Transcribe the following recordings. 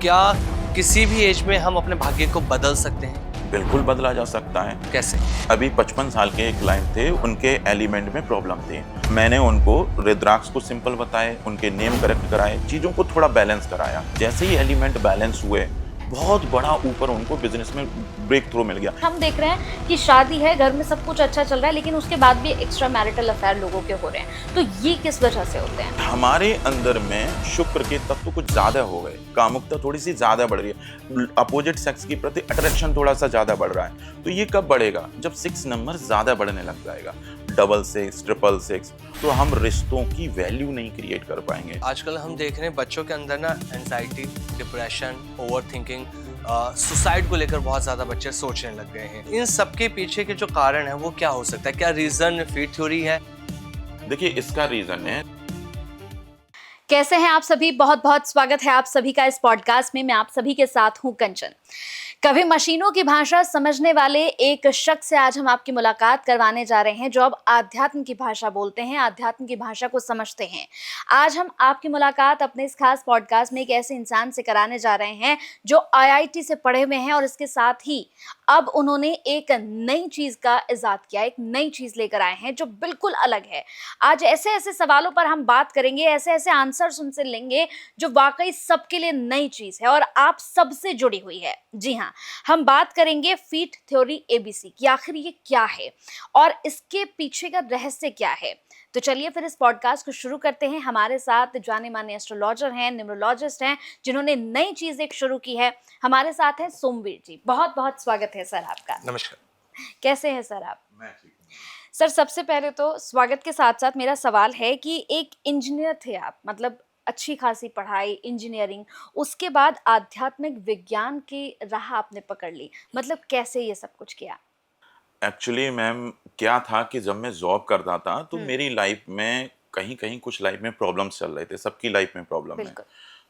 क्या किसी भी एज में हम अपने भाग्य को बदल सकते हैं? बिल्कुल बदला जा सकता है। कैसे? अभी 55 साल के एक क्लाइंट थे, उनके एलिमेंट में प्रॉब्लम थी। मैंने उनको रुद्राक्ष को सिंपल बताए, उनके नेम करेक्ट कराए, चीज़ों को थोड़ा बैलेंस कराया। जैसे ही एलिमेंट बैलेंस हुए, बहुत बड़ा ऊपर उनको बिजनेस में ब्रेक थ्रू मिल गया। हम देख रहे हैं कि शादी है, घर में सब कुछ अच्छा चल रहा है, लेकिन उसके बाद भी एक्स्ट्रा मैरिटल अफेयर लोगों के हो रहे हैं। तो ये किस वजह से होते हैं? हमारे अंदर में शुक्र के तत्व कुछ ज्यादा हो गए, कामुकता थोड़ी सी ज्यादा बढ़ रही है, अपोजिट सेक्स के प्रति अट्रैक्शन थोड़ा सा ज्यादा बढ़ रहा है। तो ये कब बढ़ेगा? जब 6 नंबर ज्यादा बढ़ने लग जाएगा, 666, 666, तो हम रिश्तों की वैल्यू नहीं क्रिएट कर पाएंगे। आजकल हम देख रहे हैं बच्चों के अंदर ना anxiety, depression, over thinking, suicide को लेकर बहुत ज़्यादा बच्चे सोचने लग गए हैं। इन सब के पीछे के जो कारण है वो क्या हो सकता है? क्या रीज़न फीट थ्योरी है? देखिए, इसका रीजन है, कैसे हैं आप सभी? बहुत बहुत स्वागत है आप सभी का इस पॉडकास्ट में। मैं आप सभी के साथ हूं कंचन। कभी मशीनों की भाषा समझने वाले एक शख्स से आज हम आपकी मुलाकात करवाने जा रहे हैं, जो अब आध्यात्म की भाषा बोलते हैं, आध्यात्म की भाषा को समझते हैं। आज हम आपकी मुलाकात अपने इस खास पॉडकास्ट में एक ऐसे इंसान से कराने जा रहे हैं जो IIT से पढ़े हुए हैं और इसके साथ ही अब उन्होंने एक नई चीज का इजाद किया, एक नई चीज लेकर आए हैं जो बिल्कुल अलग है। आज ऐसे ऐसे सवालों पर हम बात करेंगे, ऐसे ऐसे आंसर्स उनसे लेंगे जो वाकई सबके लिए नई चीज है और आप सबसे जुड़ी हुई है। जी हाँ, हम बात करेंगे फीट थ्योरी ABC की। आखिर ये क्या है और इसके पीछे का रहस्य क्या है? तो चलिए फिर इस पॉडकास्ट को शुरू करते हैं। हमारे साथ जाने माने एस्ट्रोलॉजर हैं, न्यूमरोलॉजिस्ट हैं, जिन्होंने नई चीज एक शुरू की है। हमारे साथ हैं सोमवीर जी। बहुत बहुत स्वागत है सर आपका। नमस्कार। कैसे हैं सर आप? मैं ठीक हूं। सर, सबसे पहले तो स्वागत के साथ साथ मेरा सवाल है कि एक इंजीनियर थे आप, मतलब अच्छी खासी पढ़ाई, इंजीनियरिंग, उसके बाद आध्यात्मिक विज्ञान की राह आपने पकड़ ली। मतलब कैसे ये सब कुछ किया? एक्चुअली मैम, क्या था कि जब मैं जॉब करता था तो मेरी लाइफ में कहीं कहीं कुछ लाइफ में प्रॉब्लम्स चल रहे थे, सबकी लाइफ में प्रॉब्लम है। बिल्कुल।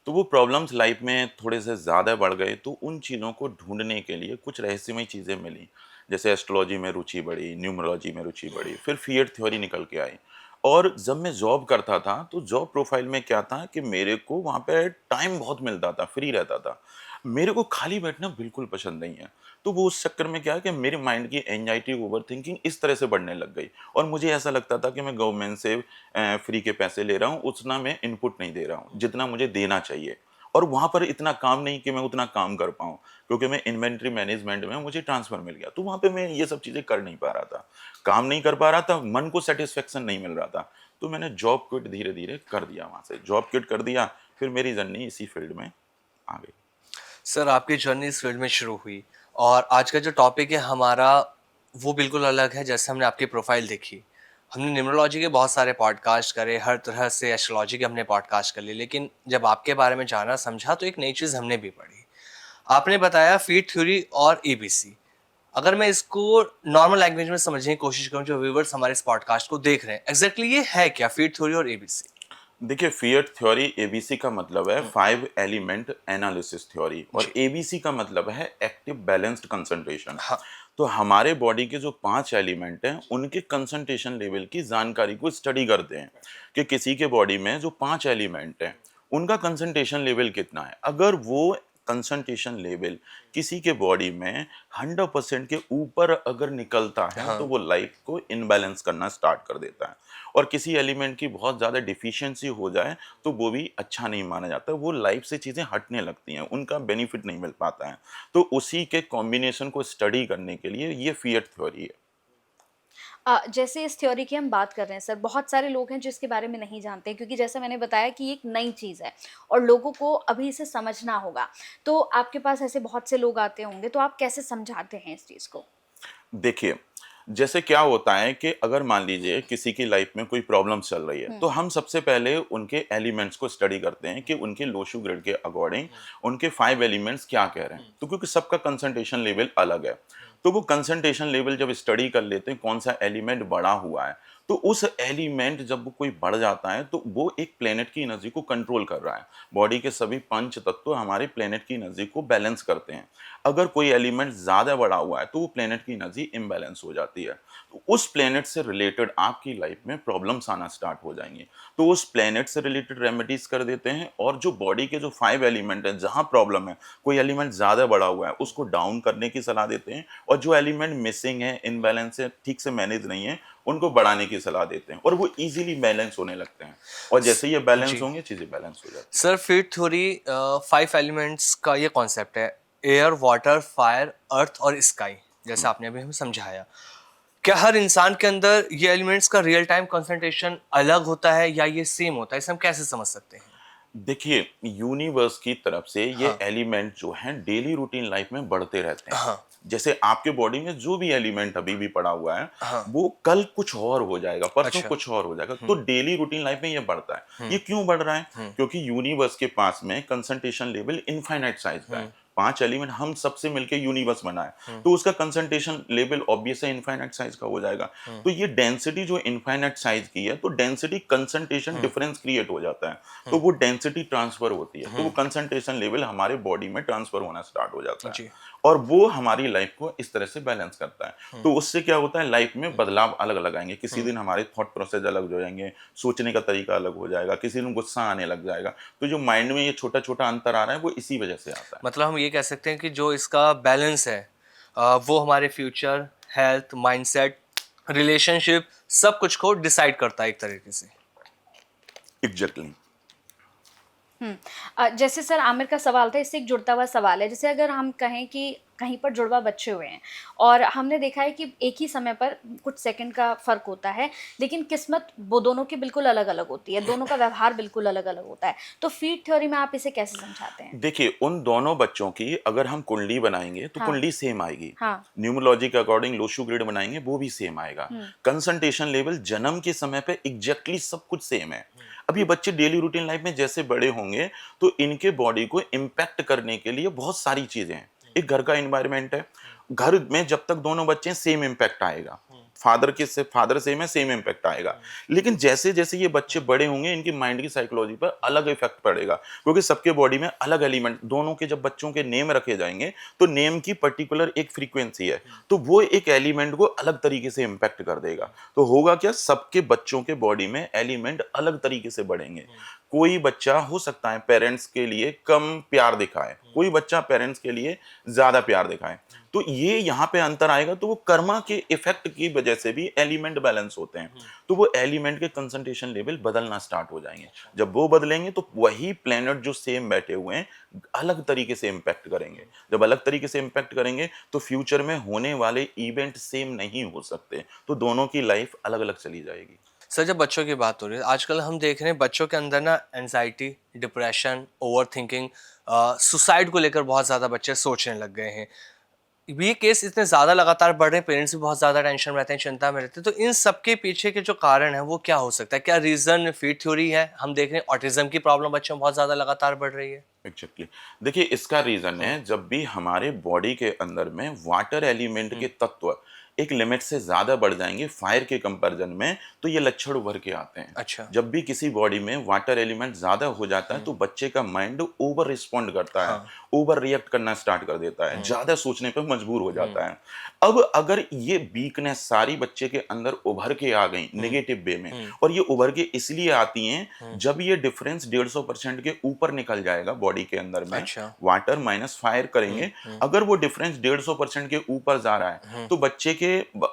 तो वो प्रॉब्लम्स लाइफ में थोड़े से ज़्यादा बढ़ गए, तो उन चीज़ों को ढूंढने के लिए कुछ रहस्यमय चीज़ें मिली। जैसे एस्ट्रोलॉजी में रुचि बढ़ी, न्यूमरोलॉजी में रुचि बढ़ी, फिर फिएट थ्योरी निकल के आई। और जब मैं जॉब करता था तो जॉब प्रोफाइल में क्या था कि मेरे को वहाँ पे टाइम बहुत मिलता था, फ्री रहता था। मेरे को खाली बैठना बिल्कुल पसंद नहीं है। तो वो उस चक्कर में क्या है कि मेरे माइंड की एंजाइटी, ओवर थिंकिंग इस तरह से बढ़ने लग गई। और मुझे ऐसा लगता था कि मैं गवर्नमेंट से फ्री के पैसे ले रहा हूँ, उतना मैं इनपुट नहीं दे रहा हूँ जितना मुझे देना चाहिए। और वहाँ पर इतना काम नहीं कि मैं उतना काम कर पाऊँ, क्योंकि मैं इन्वेंट्री मैनेजमेंट में मुझे ट्रांसफ़र मिल गया। तो वहाँ पे मैं ये सब चीज़ें कर नहीं पा रहा था, काम नहीं कर पा रहा था, मन को सेटिस्फेक्शन नहीं मिल रहा था। तो मैंने जॉब क्विट धीरे धीरे कर दिया, वहाँ से जॉब क्विट कर दिया। फिर मेरी जर्नी इसी फील्ड में आ गई। सर, आपकी जर्नी इस फील्ड में शुरू हुई और आज का जो टॉपिक है हमारा वो बिल्कुल अलग है। जैसे हमने आपकी प्रोफाइल देखी, हमने न्यूमरोलॉजी के बहुत सारे पॉडकास्ट करे, हर तरह से एस्ट्रोलॉजी के हमने पॉडकास्ट कर लिए, लेकिन जब आपके बारे में जाना समझा तो एक नई चीज़ हमने भी पढ़ी। आपने बताया फीट थ्योरी और ABC। अगर मैं इसको नॉर्मल लैंग्वेज में समझने की कोशिश करूं, जो व्यूअर्स हमारे इस पॉडकास्ट को देख रहे हैं, एग्जैक्टली ये है क्या फीट थ्योरी और ABC? देखिए, फिएट थ्योरी ABC का मतलब है 5 एलिमेंट एनालिसिस थ्योरी, और ABC का मतलब है एक्टिव बैलेंस्ड कंसंट्रेशन। हाँ। तो हमारे बॉडी के जो 5 एलिमेंट हैं, उनके कंसंट्रेशन लेवल की जानकारी को स्टडी करते हैं कि किसी के बॉडी में जो 5 एलिमेंट हैं, उनका कंसंट्रेशन लेवल कितना है। अगर वो कंसंट्रेशन लेवल किसी के बॉडी में 100% के ऊपर अगर निकलता है, हाँ। तो वो लाइफ को इनबैलेंस करना स्टार्ट कर देता है। और किसी एलिमेंट की बहुत ज़्यादा डिफिशियंसी हो जाए तो वो भी अच्छा नहीं माना जाता, वो लाइफ से चीज़ें हटने लगती हैं, उनका बेनिफिट नहीं मिल पाता है। तो उसी के कॉम्बिनेशन को स्टडी करने के लिए ये फिएट थ्योरी है। जैसे इस थ्योरी की हम बात कर रहे हैं सर, बहुत सारे लोग हैं जिसके बारे में नहीं जानते, क्योंकि जैसे मैंने बताया कि एक नई चीज़ है और लोगों को अभी इसे समझना होगा। तो आपके पास ऐसे बहुत से लोग आते होंगे, तो आप कैसे समझाते हैं इस चीज़ को? देखिए, जैसे क्या होता है कि अगर मान लीजिए किसी की लाइफ में कोई प्रॉब्लम चल रही है, तो हम सबसे पहले उनके एलिमेंट्स को स्टडी करते हैं कि उनके लोशू ग्रिड के अकॉर्डिंग उनके 5 एलिमेंट्स क्या कह रहे हैं। तो क्योंकि सबका कंसंट्रेशन लेवल अलग है, तो वो कंसंट्रेशन लेवल जब स्टडी कर लेते हैं कौन सा एलिमेंट बढ़ा हुआ है, तो उस एलिमेंट जब कोई बढ़ जाता है तो वो एक प्लेनेट की एनर्जी को कंट्रोल कर रहा है। बॉडी के सभी पंच तत्व हमारे प्लेनेट की एनर्जी को बैलेंस करते हैं। अगर कोई एलिमेंट ज़्यादा बढ़ा हुआ है तो वो प्लेनेट की एनर्जी इम्बैलेंस हो जाती है। तो उस प्लेनेट से रिलेटेड आपकी लाइफ में प्रॉब्लम्स आना स्टार्ट हो जाएंगी। तो उस प्लेनेट से रिलेटेड रेमेडीज कर देते हैं, और जो बॉडी के जो 5 एलिमेंट हैं जहाँ प्रॉब्लम है, कोई एलिमेंट ज़्यादा बढ़ा हुआ है उसको डाउन करने की सलाह देते हैं, और जो एलिमेंट मिसिंग है, इनबैलेंस है, ठीक से मैनेज नहीं है, उनको बढ़ाने की सलाह देते हैं, और वो इजीली बैलेंस होने लगते हैं। और जैसे ये बैलेंस जी होंगे चीज़ें बैलेंस हो जाती सर, फीड थ्योरी 5 एलिमेंट्स का ये कॉन्सेप्ट है, एयर, वाटर, फायर, अर्थ और स्काई, जैसे आपने अभी हमें समझाया। क्या हर इंसान के अंदर ये एलिमेंट्स का रियल टाइम कंसंट्रेशन अलग होता है या ये सेम होता है, इसे हम कैसे समझ सकते हैं? है। देखिए, यूनिवर्स की तरफ से ये हाँ एलिमेंट जो हैं डेली रूटीन लाइफ में बढ़ते रहते हैं। हाँ जैसे आपके बॉडी में जो भी एलिमेंट अभी भी पड़ा हुआ है, हाँ। वो कल कुछ और हो जाएगा, परसों अच्छा। कुछ और हो जाएगा। तो डेली रूटीन लाइफ में ये बढ़ता है। ये क्यों बढ़ रहा है? क्योंकि यूनिवर्स के पास में कंसंट्रेशन लेवल इनफाइनाइट साइज का है। 5 एलिमेंट हम सबसे मिलके यूनिवर्स बना है, तो उसका कंसंट्रेशन लेवल ऑब्वियस है इनफाइनाइट साइज का हो जाएगा। तो ये डेंसिटी जो इनफाइनाइट साइज की है, तो डेंसिटी कंसंट्रेशन डिफरेंस क्रिएट हो जाता है, तो वो डेंसिटी ट्रांसफर होती है, तो वो कंसंट्रेशन लेवल हमारे बॉडी में ट्रांसफर होना स्टार्ट हो जाता जी। है, और वो हमारी लाइफ को इस तरह से बैलेंस करता है। तो उससे क्या होता है, लाइफ में बदलाव अलग अलग आएंगे। किसी दिन हमारे थॉट प्रोसेस अलग हो जाएंगे, सोचने का तरीका अलग हो जाएगा, किसी दिन गुस्सा आने लग जाएगा। तो जो माइंड में ये छोटा छोटा अंतर आ रहा है, वो इसी वजह से आता है। मतलब हम ये कह सकते हैं कि जो इसका बैलेंस है वो हमारे फ्यूचर, हेल्थ, माइंडसेट, रिलेशनशिप, सब कुछ को डिसाइड करता है एक तरीके से। एग्जैक्टली। जैसे सर आमिर का सवाल था, इससे एक जुड़ता हुआ सवाल है। जैसे अगर हम कहें कि कहीं पर जुड़वा बच्चे हुए हैं और हमने देखा है कि एक ही समय पर कुछ सेकंड का फ़र्क होता है, लेकिन किस्मत वो दोनों की बिल्कुल अलग अलग होती है, दोनों का व्यवहार बिल्कुल अलग अलग होता है। तो फीड थ्योरी में आप इसे कैसे समझाते हैं? देखिए, उन दोनों बच्चों की अगर हम कुंडली बनाएंगे तो हाँ कुंडली सेम आएगी। हाँ न्यूमरोलॉजी के अकॉर्डिंग लोशू ग्रिड बनाएंगे, वो भी सेम आएगा। कंसंट्रेशन लेवल जन्म के समय पे एग्जैक्टली सब कुछ सेम है। अब ये बच्चे डेली रूटीन लाइफ में जैसे बड़े होंगे, तो इनके बॉडी को इम्पैक्ट करने के लिए बहुत सारी चीजें हैं। एक घर का एनवायरनमेंट है, घर में जब तक दोनों बच्चे हैं सेम इम्पैक्ट आएगा। फादर सेम है, सेम इम्पैक्ट आएगा। लेकिन जैसे जैसे ये बच्चे बड़े होंगे, इनकी माइंड की साइकोलॉजी पर अलग इफेक्ट पड़ेगा, क्योंकि सबके बॉडी में अलग एलिमेंट, दोनों के जब बच्चों के नेम रखे जाएंगे तो नेम की पर्टिकुलर एक फ्रीक्वेंसी है, तो वो एक एलिमेंट को अलग तरीके से इम्पैक्ट कर देगा। तो होगा क्या, सबके बच्चों के बॉडी में एलिमेंट अलग तरीके से बढ़ेंगे। कोई बच्चा हो सकता है पेरेंट्स के लिए कम प्यार दिखाए, कोई बच्चा पेरेंट्स के लिए ज्यादा प्यार दिखाए। तो ये यहाँ पे अंतर आएगा, तो वो कर्मा के इफेक्ट की वजह से भी एलिमेंट बैलेंस होते हैं, तो वो एलिमेंट के कंसंट्रेशन लेवल बदलना स्टार्ट हो जाएंगे। जब वो बदलेंगे तो वही प्लेनेट जो सेम बैठे हुए हैं अलग तरीके से इम्पैक्ट करेंगे। जब अलग तरीके से इम्पैक्ट करेंगे तो फ्यूचर में होने वाले इवेंट सेम नहीं हो सकते, तो दोनों की लाइफ अलग अलग चली जाएगी। सर, जब बच्चों की बात हो रही है, आजकल हम देख रहे हैं बच्चों के अंदर ना anxiety, depression, over thinking, suicide को लेकर बहुत ज़्यादा बच्चे सोचने लग गए हैं। ये केस इतने ज़्यादा लगातार बढ़ रहे हैं, पेरेंट्स भी बहुत ज़्यादा टेंशन में रहते हैं, चिंता में रहते हैं। तो इन सब के पीछे के जो कारण है वो क्या हो सकता है? क्या रीज़न फीड थ्योरी है? हम देख रहे हैं ऑटिज्म की प्रॉब्लम बच्चों में बहुत ज़्यादा लगातार बढ़ रही है। एग्जैक्टली। देखिए, इसका रीजन है, जब भी हमारे बॉडी के अंदर में वाटर एलिमेंट के तत्व एक लिमिट से ज्यादा बढ़ जाएंगे फायर के कंपैरिजन में, तो ये लक्षण उभर के आते हैं। अच्छा। जब भी किसी बॉडी में वाटर एलिमेंट ज्यादा हो जाता है तो बच्चे का माइंड ओवर रिस्पॉन्ड करता है, ओवर रिएक्ट करना स्टार्ट कर देता है, ज्यादा सोचने पर मजबूर हो जाता है। अब अगर ये वीकनेस सारी बच्चे के अंदर उभर के आ गई नेगेटिव वे में, और ये उभर के इसलिए आती हैं जब ये डिफरेंस 150% के ऊपर निकल जाएगा बॉडी के अंदर में, अच्छा। वाटर माइनस फायर करेंगे, अगर वो डिफरेंस 150% के ऊपर जा रहा है तो बच्चे के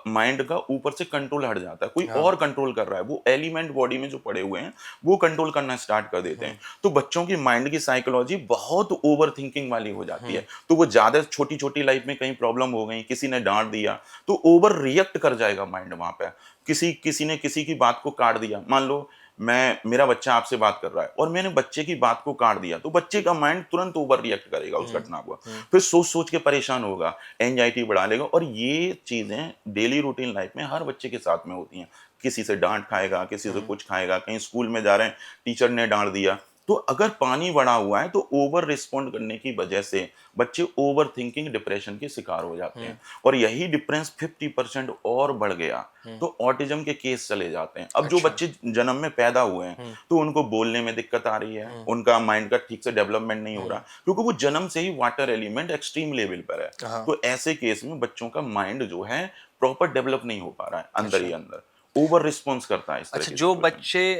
माइंड का ऊपर से कंट्रोल हट जाता है, कोई और कंट्रोल कर रहा है, वो एलिमेंट बॉडी में जो पड़े हुए हैं वो कंट्रोल करना स्टार्ट कर देते हैं। तो बच्चों की माइंड की साइकोलॉजी बहुत ओवर थिंकिंग वाली हो जाती है, तो वो ज्यादा छोटी छोटी लाइफ में कहीं प्रॉब्लम हो गई, किसी ने डांट दिया तो ओवर रिएक्ट कर जाएगा माइंड वहां पे। किसी ने किसी की बात को काट दिया, मान लो मेरा बच्चा आपसे बात कर रहा है और मैंने बच्चे की बात को काट दिया, तो बच्चे का माइंड तुरंत ओवर रिएक्ट करेगा उस घटना को, फिर सोच सोच के परेशान होगा, एंजाइटी बढ़ा लेगा। और ये चीजें डेली रूटीन लाइफ में हर बच्चे के साथ में होती हैं। किसी से डांट खाएगा, किसी से कुछ खाएगा, कहीं स्कूल में जा रहे हैं टीचर ने डांट दिया, तो अगर पानी बढ़ा हुआ है तो ओवर रिस्पॉन्ड करने की वजह से बच्चे ओवर थिंकिंग डिप्रेशन के शिकार हो जाते हैं, और यही डिफरेंस 50% और बढ़ गया तो ऑटिज्म के केस चले जाते हैं। अब जो अच्छा। बच्चे जन्म में पैदा हुए हैं तो उनको बोलने में दिक्कत आ रही है, उनका माइंड का ठीक से डेवलपमेंट नहीं हो रहा, क्योंकि वो जन्म से ही वाटर एलिमेंट एक्सट्रीम लेवल पर है। हाँ। तो ऐसे केस में बच्चों का माइंड जो है प्रॉपर डेवलप नहीं हो पा रहा है, अंदर ही अच्छा। अंदर ओवर रिस्पॉन्स करता है इस तरह अच्छा, की जो सिचुएशन। बच्चे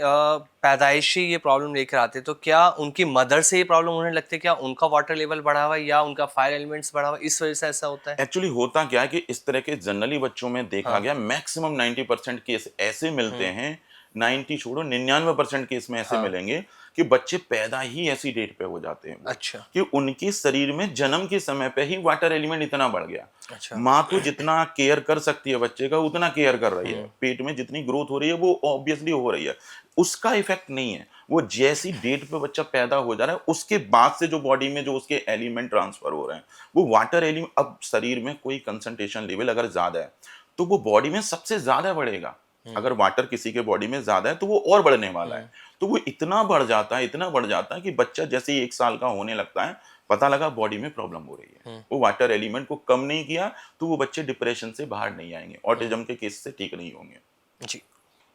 पैदाइशी ये प्रॉब्लम लेकर आते हैं, तो क्या उनकी मदर से ये प्रॉब्लम होने लगती है? क्या उनका वाटर लेवल बढ़ा हुआ है या उनका फायर एलिमेंट्स बढ़ा हुआ है, इस वजह से ऐसा होता है? एक्चुअली होता क्या है कि इस तरह के जनरली बच्चों में देखा हाँ। गया मैक्सिमम 90% केस ऐसे मिलते हुँ। हैं, 90 छोड़ो 99% केस में ऐसे हाँ। मिलेंगे कि बच्चे पैदा ही ऐसी डेट पे हो जाते हैं वो, अच्छा। कि उनके शरीर में जन्म के समय पे ही वाटर एलिमेंट इतना बढ़ गया। अच्छा। माँ तो जितना केयर कर सकती है बच्चे का उतना केयर कर रही है, हुँ। पेट में जितनी ग्रोथ हो रही है वो ऑब्वियसली हो रही है, उसका इफेक्ट नहीं है। वो जैसी डेट पे बच्चा पैदा हो जा रहा है उसके बाद से जो बॉडी में जो उसके एलिमेंट ट्रांसफर हो रहे हैं वो वाटर एलिमेंट, अब शरीर में कोई कंसंट्रेशन लेवल अगर ज्यादा है तो वो बॉडी में सबसे ज्यादा बढ़ेगा। अगर वाटर किसी के बॉडी में ज्यादा है तो वो और बढ़ने वाला है, तो वो इतना बढ़ जाता है, इतना बढ़ जाता है कि बच्चा जैसे ही 1 साल का होने लगता है पता लगा बॉडी में प्रॉब्लम हो रही है। वो वाटर एलिमेंट को कम नहीं किया तो वो बच्चे डिप्रेशन से बाहर नहीं आएंगे, ऑटिज्म के केस से ठीक नहीं होंगे। जी।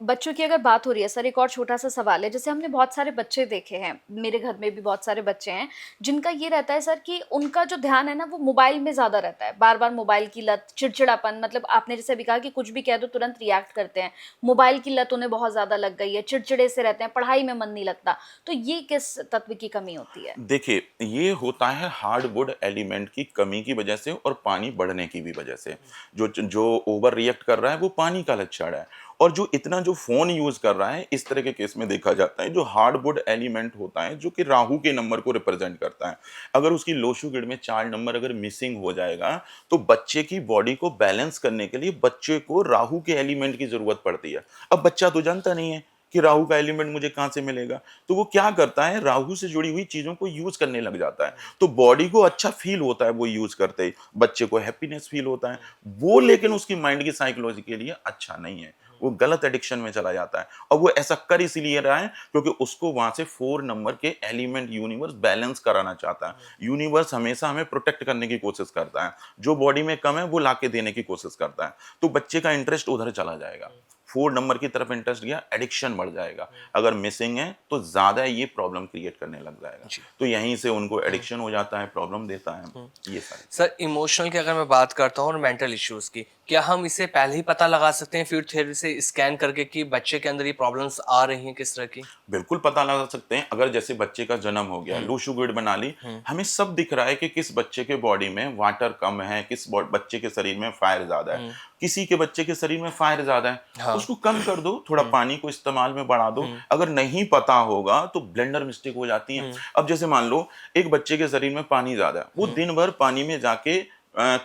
बच्चों की अगर बात हो रही है सर, एक और छोटा सा सवाल है। जैसे हमने बहुत सारे बच्चे देखे हैं, मेरे घर में भी बहुत सारे बच्चे हैं जिनका ये रहता है सर कि उनका जो ध्यान है ना वो मोबाइल में ज़्यादा रहता है। बार बार मोबाइल की लत, चिड़चिड़ापन, मतलब आपने जैसे अभी कहा कि कुछ भी कह दो तुरंत रिएक्ट करते हैं। मोबाइल की लत उन्हें बहुत ज़्यादा लग गई है, चिड़चिड़े से रहते हैं, पढ़ाई में मन नहीं लगता। तो ये किस तत्व की कमी होती है? देखिए, ये होता है हार्डवुड एलिमेंट की कमी की वजह से और पानी बढ़ने की भी वजह से। जो जो ओवर रिएक्ट कर रहा है वो पानी का लक्षण है, और जो इतना जो फ़ोन यूज़ कर रहा है इस तरह के केस में देखा जाता है जो हार्डवुड एलिमेंट होता है जो कि राहु के नंबर को रिप्रेजेंट करता है। अगर उसकी लोशू ग्रिड में 4 नंबर अगर मिसिंग हो जाएगा तो बच्चे की बॉडी को बैलेंस करने के लिए बच्चे को राहु के एलिमेंट की ज़रूरत पड़ती है। अब बच्चा तो जानता नहीं है कि राहु का एलिमेंट मुझे कहाँ से मिलेगा, तो वो क्या करता है राहु से जुड़ी हुई चीजों को यूज करने लग जाता है। तो बॉडी को अच्छा फील होता है वो यूज करते ही, बच्चे को हैप्पीनेस फील होता है वो, लेकिन उसकी माइंड की साइकोलॉजी के लिए अच्छा नहीं है, वो गलत एडिक्शन में चला जाता है। और वो ऐसा कर इसलिए रहा है क्योंकि उसको वहां से 4 नंबर के एलिमेंट यूनिवर्स बैलेंस कराना चाहता है। यूनिवर्स हमेशा हमें प्रोटेक्ट करने की कोशिश करता है, जो बॉडी में कम है वो लाके देने की कोशिश करता है, तो बच्चे का इंटरेस्ट उधर चला जाएगा। 4 नंबर की तरफ इंटरेस्ट गया, एडिक्शन बढ़ जाएगा। अगर मिसिंग है तो ज्यादा ये प्रॉब्लम क्रिएट करने लग जाएगा, जी। तो यहीं से उनको एडिक्शन हो जाता है, प्रॉब्लम देता है ये सारी। सर, इमोशनल की अगर मैं बात करता हूँ और मेंटल इश्यूज की, क्या हम इसे पहले ही पता लगा सकते हैं फील्ड थ्योरी से स्कैन करके कि बच्चे के अंदर ये प्रॉब्लम्स आ रही हैं किस तरह की? बिल्कुल पता लगा सकते हैं। अगर जैसे बच्चे का जन्म हो गया, लो शुगर बना ली, हमें सब दिख रहा है कि किस बच्चे के बॉडी में वाटर कम है, किस बच्चे के शरीर में फायर ज्यादा है। किसी के बच्चे के शरीर में फायर ज्यादा है, हाँ। उसको कम कर दो, थोड़ा पानी को इस्तेमाल में बढ़ा दो। अगर नहीं पता होगा तो ब्लेंडर मिस्टेक हो जाती है। अब जैसे मान लो एक बच्चे के शरीर में पानी ज्यादा है, वो दिन भर पानी में जाके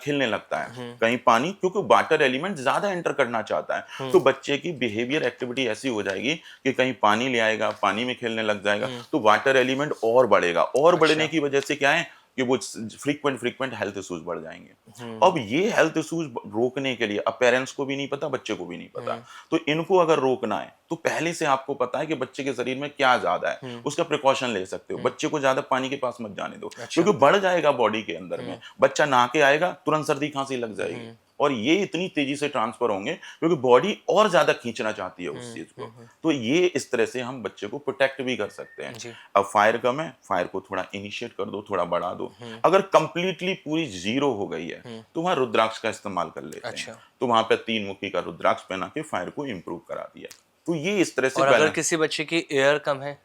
खेलने लगता है, कहीं पानी, क्योंकि वाटर एलिमेंट ज्यादा एंटर करना चाहता है, तो बच्चे की बिहेवियर एक्टिविटी ऐसी हो जाएगी कि कहीं पानी ले आएगा, पानी में खेलने लग जाएगा, तो वाटर एलिमेंट और बढ़ेगा, और बढ़ने की वजह से क्या है कि वो फ्रीक्वेंट हेल्थ इश्यूज बढ़ जाएंगे। अब ये हेल्थ इश्यूज रोकने के लिए, अब पेरेंट्स को भी नहीं पता, बच्चे को भी नहीं पता, तो इनको अगर रोकना है तो पहले से आपको पता है कि बच्चे के शरीर में क्या ज्यादा है, उसका प्रिकॉशन ले सकते हो। बच्चे को ज्यादा पानी के पास मत जाने दो, क्योंकि बढ़ जाएगा बॉडी के अंदर में। बच्चा नहा के आएगा तुरंत सर्दी खांसी लग जाएगी, और ये इतनी तेजी से ट्रांसफर होंगे क्योंकि बॉडी और ज्यादा खींचना चाहती है उस चीज को। तो ये इस तरह से हम बच्चे को प्रोटेक्ट भी कर सकते हैं। अब फायर कम है, फायर को थोड़ा इनिशिएट कर दो, थोड़ा बढ़ा दो। अगर कंप्लीटली पूरी जीरो हो गई है तो वहां रुद्राक्ष का इस्तेमाल कर लेते हैं। तो वहां पे 3 मुखी का रुद्राक्ष पहना के फायर को इम्प्रूव करा दिया। तो ये इस तरह से। और अगर किसी बच्चे की एयर कम है,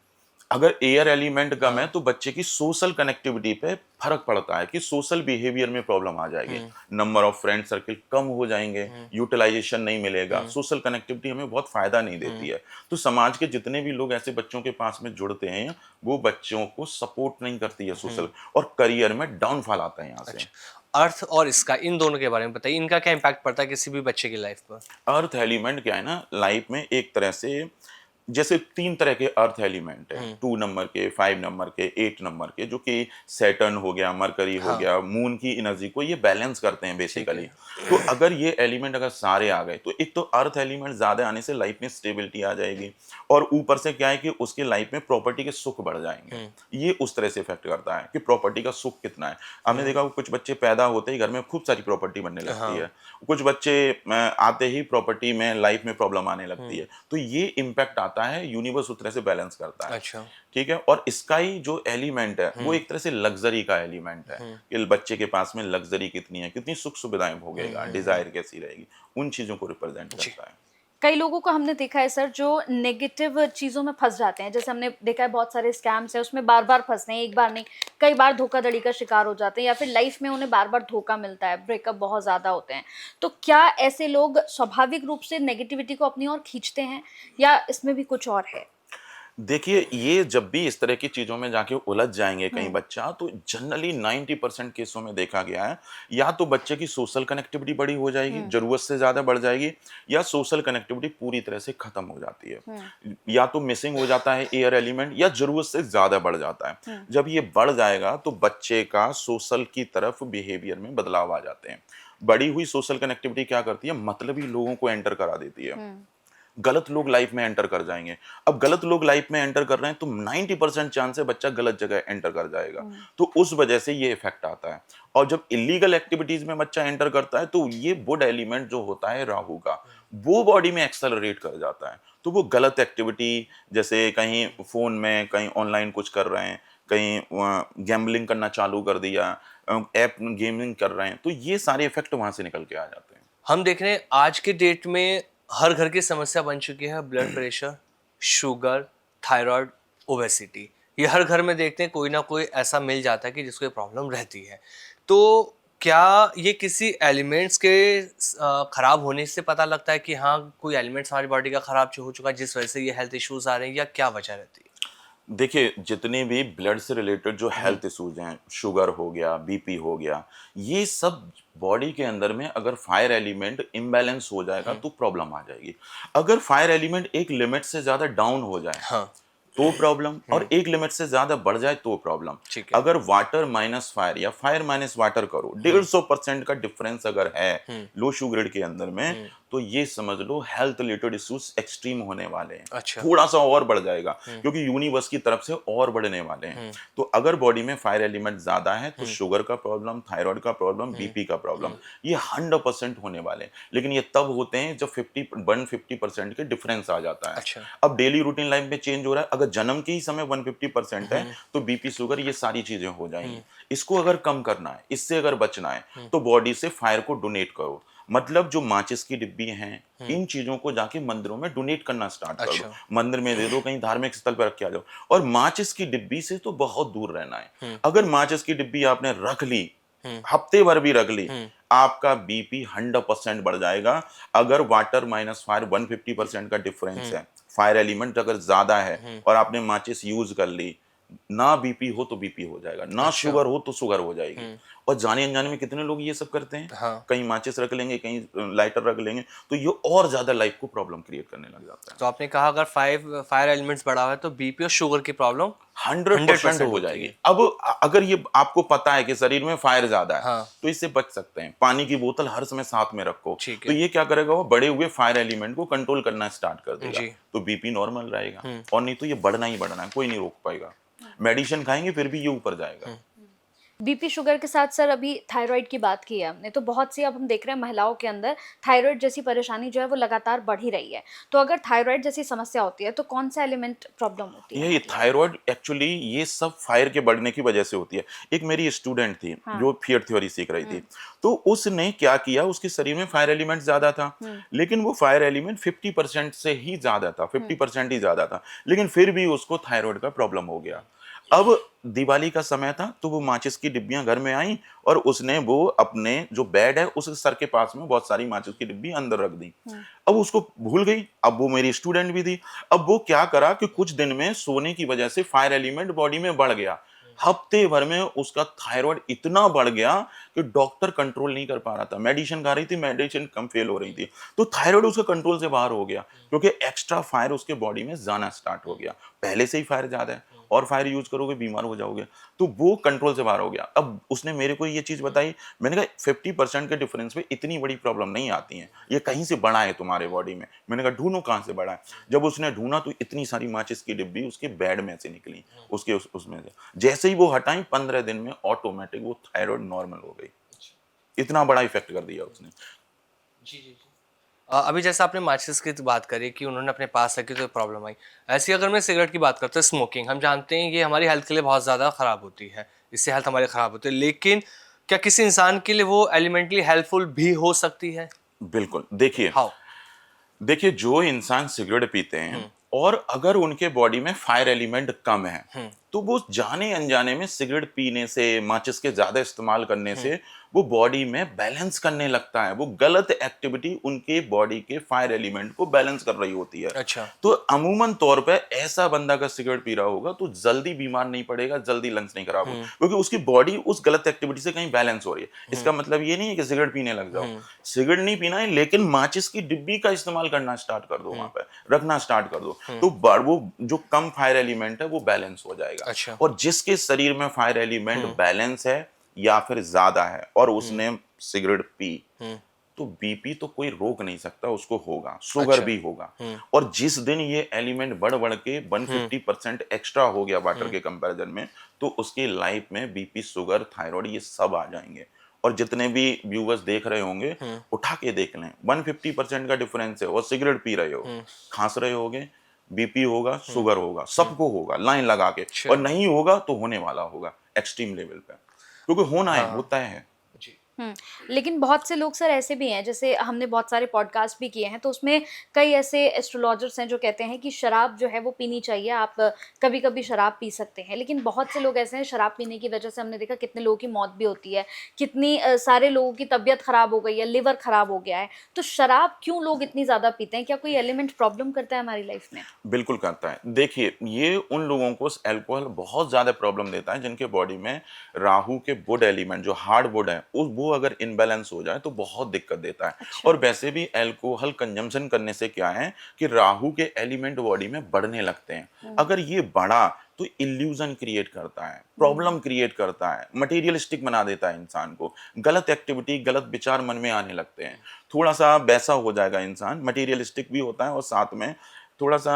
अगर एयर एलिमेंट कम है तो बच्चे की सोशल कनेक्टिविटी पे फर्क पड़ता है कि सोशल बिहेवियर में प्रॉब्लम आ जाएगी, नंबर ऑफ फ्रेंड सर्किल कम हो जाएंगे, यूटिलाइजेशन नहीं मिलेगा, सोशल कनेक्टिविटी हमें बहुत फायदा नहीं देती है। तो समाज के जितने भी लोग ऐसे बच्चों के पास में जुड़ते हैं वो बच्चों को सपोर्ट नहीं करती है सोशल, और करियर में डाउनफॉल आता है यहाँ से। अर्थ और इसका, इन दोनों के बारे में बताइए, इनका क्या इम्पैक्ट पड़ता है किसी भी बच्चे की लाइफ पर? अर्थ एलिमेंट क्या है ना, लाइफ में एक तरह से जैसे 3 तरह के अर्थ एलिमेंट है, 2 नंबर के, 5 नंबर के, 8 नंबर के, जो कि सैटर्न हो गया, मरकरी हो हाँ, गया, मून की एनर्जी को ये बैलेंस करते हैं ठीक बेसिकली। है। तो अगर ये एलिमेंट अगर सारे आ गए तो एक तो अर्थ एलिमेंट ज़्यादा आने से लाइफ में स्टेबिलिटी आ जाएगी, और ऊपर से क्या है कि उसकी लाइफ में प्रॉपर्टी के सुख बढ़ जाएँगे। ये उस तरह से इफ़ेक्ट करता है कि प्रॉपर्टी का सुख कितना है। हमने देखा कुछ बच्चे पैदा होते ही घर में खूब सारी प्रॉपर्टी बनने लगती हाँ, है। कुछ बच्चे आते ही प्रॉपर्टी में लाइफ में प्रॉब्लम आने लगती है। तो ये इम्पैक्ट आता है, यूनिवर्स उस तरह से बैलेंस करता है। अच्छा। ठीक है? और स्काई जो एलिमेंट है वो एक तरह से लग्जरी का एलिमेंट है कि बच्चे के पास में लग्जरी कितनी है, कितनी सुख सुविधाएं भोगेगा, डिजायर कैसी रहेगी, उन चीजों को रिप्रेजेंट जी। करता है। कई लोगों को हमने देखा है सर जो नेगेटिव चीजों में फंस जाते हैं, जैसे हमने देखा है बहुत सारे स्कैम्स हैं उसमें बार बार फंसते हैं, एक बार नहीं कई बार धोखाधड़ी का शिकार हो जाते हैं, या फिर लाइफ में उन्हें बार बार धोखा मिलता है, ब्रेकअप बहुत ज्यादा होते हैं। तो क्या ऐसे लोग स्वाभाविक रूप से नेगेटिविटी को अपनी ओर खींचते हैं, या इसमें भी कुछ और है? देखिए, ये जब भी इस तरह की चीज़ों में जाके उलझ जाएँगे कहीं बच्चा, तो जनरली 90% केसों में देखा गया है, या तो बच्चे की सोशल कनेक्टिविटी बड़ी हो जाएगी, ज़रूरत से ज़्यादा बढ़ जाएगी, या सोशल कनेक्टिविटी पूरी तरह से ख़त्म हो जाती है। या तो मिसिंग हो जाता है एयर एलिमेंट, या ज़रूरत से ज़्यादा बढ़ जाता है। जब ये बढ़ जाएगा, तो बच्चे का सोशल की तरफ बिहेवियर में बदलाव आ जाते हैं। बढ़ी हुई सोशल कनेक्टिविटी क्या करती है? मतलबी लोगों को एंटर करा देती है। गलत लोग लाइफ में एंटर कर जाएंगे। अब गलत लोग लाइफ में एंटर कर रहे हैं तो 90% चांस है बच्चा गलत जगह एंटर कर जाएगा। तो उस वजह से ये इफेक्ट आता है। और जब इलीगल एक्टिविटीज में बच्चा एंटर करता है तो ये वुड एलिमेंट जो होता है राहु का, वो बॉडी में एक्सेलरेट कर जाता है। तो वो गलत एक्टिविटी, जैसे कहीं फोन में कहीं ऑनलाइन कुछ कर रहे हैं, कहीं गैम्बलिंग करना चालू कर दिया, ऐप गेमिंग कर रहे हैं, तो ये सारे इफेक्ट वहां से निकल के आ जाते हैं। हम देख रहे हैं आज के डेट में हर घर की समस्या बन चुकी है blood pressure, sugar, thyroid, obesity. ये हर घर में देखते हैं कोई ना कोई ऐसा मिल जाता है कि जिसको ये प्रॉब्लम रहती है। तो क्या ये किसी एलिमेंट्स के खराब होने से पता लगता है कि हाँ कोई एलिमेंट्स हमारी बॉडी का खराब हो चुका है जिस वजह से ये हेल्थ इश्यूज आ रहे हैं, या क्या वजह रहती है? देखिए, जितने भी ब्लड से रिलेटेड जो हेल्थ इश्यूज हैं, शुगर हो गया, बीपी हो गया, ये सब बॉडी के अंदर में अगर फायर एलिमेंट इम्बैलेंस हो जाएगा तो प्रॉब्लम आ जाएगी। अगर फायर एलिमेंट एक लिमिट से ज़्यादा डाउन हो जाए हाँ, तो प्रॉब्लम, और एक लिमिट से ज़्यादा बढ़ जाए तो प्रॉब्लम। ठीक है। अगर वाटर माइनस फायर या फायर माइनस वाटर करो, 150% का डिफरेंस अगर है लो शुगर के अंदर में, तो ये समझ लो हेल्थ रिलेटेड इश्यूज एक्सट्रीम होने वाले हैं। अच्छा। थोड़ा सा और बढ़ जाएगा क्योंकि यूनिवर्स की तरफ से और बढ़ने वाले हैं। तो अगर बॉडी में फायर एलिमेंट ज्यादा है तो शुगर का प्रॉब्लम, थायराइड का प्रॉब्लम, बीपी का प्रॉब्लम, ये 100% होने वाले हैं। लेकिन ये तब होते हैं जब 150% के डिफरेंस आ जाता है। अच्छा। अब डेली रूटीन लाइफ में चेंज हो रहा है, अगर जन्म के ही समय 150% है तो बीपी, शुगर, ये सारी चीजें हो जाएंगी। इसको अगर कम करना है, इससे अगर बचना है, तो बॉडी से फायर को डोनेट करो। मतलब जो माचिस की डिब्बी हैं, इन चीजों को जाके मंदिरों में डोनेट करना स्टार्ट कर अच्छा। दो। मंदिर में दे दो, कहीं धार्मिक स्थल पर रख के आ जाओ। और माचिस की डिब्बी से तो बहुत दूर रहना है। अगर माचिस की डिब्बी आपने रख ली, हफ्ते भर भी रख ली, आपका बीपी 100% बढ़ जाएगा। अगर वाटर माइनस फायर 150% का डिफरेंस है, फायर एलिमेंट अगर ज्यादा है और आपने माचिस यूज कर ली, ना बीपी हो तो बीपी हो जाएगा, ना शुगर हो तो शुगर हो जाएगी। और जाने अनजाने में कितने लोग ये सब करते हैं। हाँ। कहीं माचिस रख लेंगे, कहीं लाइटर रख लेंगे, तो ये और ज्यादा लाइफ को प्रॉब्लम क्रिएट करने लग जाता है। तो आपने कहा अगर फायर एलिमेंट्स बढ़ा हुआ है तो बीपी और शुगर की प्रॉब्लम 100% हो जाएगी। अब अगर ये आपको पता है कि शरीर में फायर ज्यादा है, हाँ। तो इससे बच सकते हैं। पानी की बोतल हर समय साथ में रखो, ठीक तो है। ये क्या करेगा, वो बढ़े हुए फायर एलिमेंट को कंट्रोल करना स्टार्ट कर देगा। जी। तो बीपी नॉर्मल रहेगा। और नहीं तो ये बढ़ना ही बढ़ना है, कोई नहीं रोक पाएगा। मेडिसिन खाएंगे फिर भी ये ऊपर जाएगा। बीपी शुगर के साथ सर अभी थायराइड की बात की है हमने, तो बहुत सी अब हम देख रहे हैं महिलाओं के अंदर थायराइड जैसी परेशानी जो है वो लगातार बढ़ ही रही है। तो अगर थायराइड जैसी समस्या होती है तो कौन सा एलिमेंट प्रॉब्लम होती है? ये थायराइड एक्चुअली ये सब फायर के बढ़ने की वजह से होती है। एक मेरी स्टूडेंट थी जो फियर थ्योरी सीख रही थी, तो उसने क्या किया, उसके शरीर में फायर एलिमेंट ज्यादा था, लेकिन वो फायर एलिमेंट 50% से ही ज्यादा था, 50% ही ज्यादा था, लेकिन फिर भी उसको थायराइड का प्रॉब्लम हो गया। अब दिवाली का समय था तो वो माचिस की डिब्बियां घर में आई और उसने वो अपने जो बेड है उसके सर के पास में बहुत सारी माचिस की डिब्बी अंदर रख दी। अब उसको भूल गई, अब वो मेरी स्टूडेंट भी थी। अब वो क्या करा कि कुछ दिन में सोने की वजह से फायर एलिमेंट बॉडी में बढ़ गया। हफ्ते भर में उसका थायराइड इतना बढ़ गया कि डॉक्टर कंट्रोल नहीं कर पा रहा था, मेडिसिन खा रही थी, मेडिसिन कम फेल हो रही थी, तो थायराइड उसका कंट्रोल से बाहर हो गया क्योंकि एक्स्ट्रा फायर उसके बॉडी में जाना स्टार्ट हो गया। पहले से ही फायर ज्यादा है और फायर यूज करोगे बीमार हो जाओगे, तो वो कंट्रोल से बाहर हो गया। अब उसने मेरे को ये चीज बताई, मैंने कहा 50% के डिफरेंस पे इतनी बड़ी प्रॉब्लम नहीं आती है, ये कहीं से बड़ा है तुम्हारे बॉडी में। मैंने कहा ढूंढो कहाँ से बड़ा है। जब उसने ढूंढा तो इतनी सारी माचिस की डिब्बी उसके बेड में से निकली, उसके उसमें से जैसे ही वो हटाई 15 दिन में ऑटोमेटिक वो थायराइड नॉर्मल हो गई। इतना बड़ा इफेक्ट कर दिया उसने। जी, जी, जी। अभी जैसे आपने माचिस की तो बात करी कि उन्होंने अपने पास रखी तो प्रॉब्लम आई। ऐसे ही अगर मैं सिगरेट की बात करता हूँ, स्मोकिंग हम जानते हैं ये हमारी हेल्थ के लिए बहुत ज़्यादा ख़राब होती है, इससे हेल्थ हमारी ख़राब होती है। लेकिन क्या किसी इंसान के लिए वो एलिमेंटली हेल्पफुल भी हो सकती है? बिल्कुल, देखिए हाउ? देखिए जो इंसान सिगरेट पीते हैं हुँ, और अगर उनके बॉडी में फायर एलिमेंट कम है, हुँ, तो वो जाने अनजाने में सिगरेट पीने से, माचिस के ज्यादा इस्तेमाल करने हुँ। से वो बॉडी में बैलेंस करने लगता है। वो गलत एक्टिविटी उनके बॉडी के फायर एलिमेंट को बैलेंस कर रही होती है। अच्छा। तो अमूमन तौर पे ऐसा बंदा अगर सिगरेट पी रहा होगा तो जल्दी बीमार नहीं पड़ेगा, जल्दी लंग्स नहीं खराब होगा, हुँ, क्योंकि उसकी बॉडी उस गलत एक्टिविटी से कहीं बैलेंस हो रही है। हुँ, इसका मतलब ये नहीं है कि सिगरेट पीने लग जाओ। हुँ, सिगरेट नहीं पीना है, लेकिन माचिस की डिब्बी का इस्तेमाल करना स्टार्ट कर दो, वहां हुँ, पे रखना स्टार्ट कर दो, हुँ। तो वो जो कम फायर एलिमेंट है वो बैलेंस हो जाएगा। अच्छा। और जिसके शरीर में फायर एलिमेंट हुँ, बैलेंस है या फिर ज्यादा है और हुँ, उसने सिगरेट पी, हुँ। तो बीपी तो कोई रोक नहीं सकता, उसको होगा, शुगर अच्छा। भी होगा। हुँ, और जिस दिन ये एलिमेंट बढ़ बढ़ के हुँ, 150% एक्स्ट्रा हो गया वाटर हुँ। के कंपैरिजन में, तो उसकी लाइफ में बीपी, शुगर, थायराइड ये सब आ जाएंगे। और जितने भी व्यूवर्स देख रहे होंगे, हुँ, उठा के देख लें, 150% का डिफरेंस है और सिगरेट पी रहे हो, हुँ, खांस रहे होगे, बीपी होगा, हुँ, शुगर होगा, हुँ। सबको होगा लाइन लगा के। और श्योर। नहीं होगा तो होने वाला होगा एक्सट्रीम लेवल पे, क्योंकि होना है, वो हाँ। तय है। जी। हुँ, लेकिन बहुत से लोग सर ऐसे भी हैं, जैसे हमने बहुत सारे पॉडकास्ट भी किए हैं, तो उसमें कई ऐसे एस्ट्रोलॉजर्स हैं जो कहते हैं कि शराब जो है वो पीनी चाहिए, आप कभी-कभी शराब पी सकते हैं। लेकिन बहुत से लोग ऐसे हैं, शराब पीने की वजह से हमने देखा कितने लोगों की मौत भी होती है, कितनी सारे लोगों की तबीयत खराब हो गई है, लिवर खराब हो गया है। तो शराब क्यों लोग इतनी ज़्यादा पीते हैं? क्या कोई एलिमेंट प्रॉब्लम करता है हमारी लाइफ में? बिल्कुल करता है। देखिए, ये उन लोगों को अल्कोहल बहुत ज़्यादा प्रॉब्लम देता है जिनके बॉडी में राहु के वुड एलिमेंट जो हार्ड वुड है, उस वो अगर इम्बैलेंस हो जाए तो बहुत दिक्कत देता है। अच्छा। और वैसे भी अल्कोहल कंजम्पशन करने से क्या है कि राहु के एलिमेंट बॉडी में बढ़ने लगते हैं। हुँ, अगर ये बढ़ा तो इल्यूजन क्रिएट करता है, हुँ, प्रॉब्लम क्रिएट करता है, मटेरियलिस्टिक बना देता है इंसान को। गलत एक्टिविटी, गलत विचार मन में आने लगते हैं। थोड़ा-सा वैसा हो जाएगा इंसान, मटेरियलिस्टिक भी होता है और साथ में थोड़ा-सा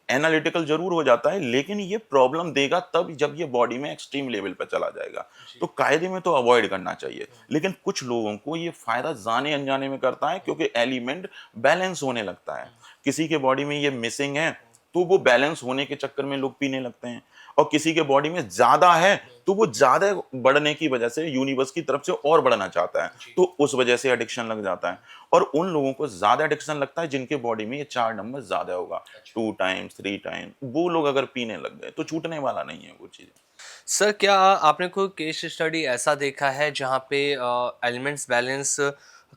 एनालिटिकल ज़रूर हो जाता है, लेकिन ये प्रॉब्लम देगा तब जब ये बॉडी में एक्सट्रीम लेवल पे चला जाएगा। जी। तो कायदे में तो अवॉइड करना चाहिए, लेकिन कुछ लोगों को ये फ़ायदा जाने-अनजाने में करता है क्योंकि एलिमेंट बैलेंस होने लगता है। किसी के बॉडी में ये मिसिंग है, तो वो बैलेंस होने के चक्कर में लोग पीने लगते हैं, और किसी के बॉडी में ज़्यादा है, तो वो ज़्यादा बढ़ने की वजह से यूनिवर्स की तरफ से और बढ़ना चाहता है, जी। तो उस वजह से एडिक्शन लग जाता है। और उन लोगों को ज़्यादा एडिक्शन लगता है जिनके बॉडी में ये 4 नंबर ज़्यादा होगा, अच्छा। 2 टाइम्स, 3 टाइम, वो लोग अगर पीने लग गए तो छूटने वाला नहीं है वो चीज़। सर क्या आपने कोई केस स्टडी ऐसा देखा है जहाँ पे एलिमेंट्स बैलेंस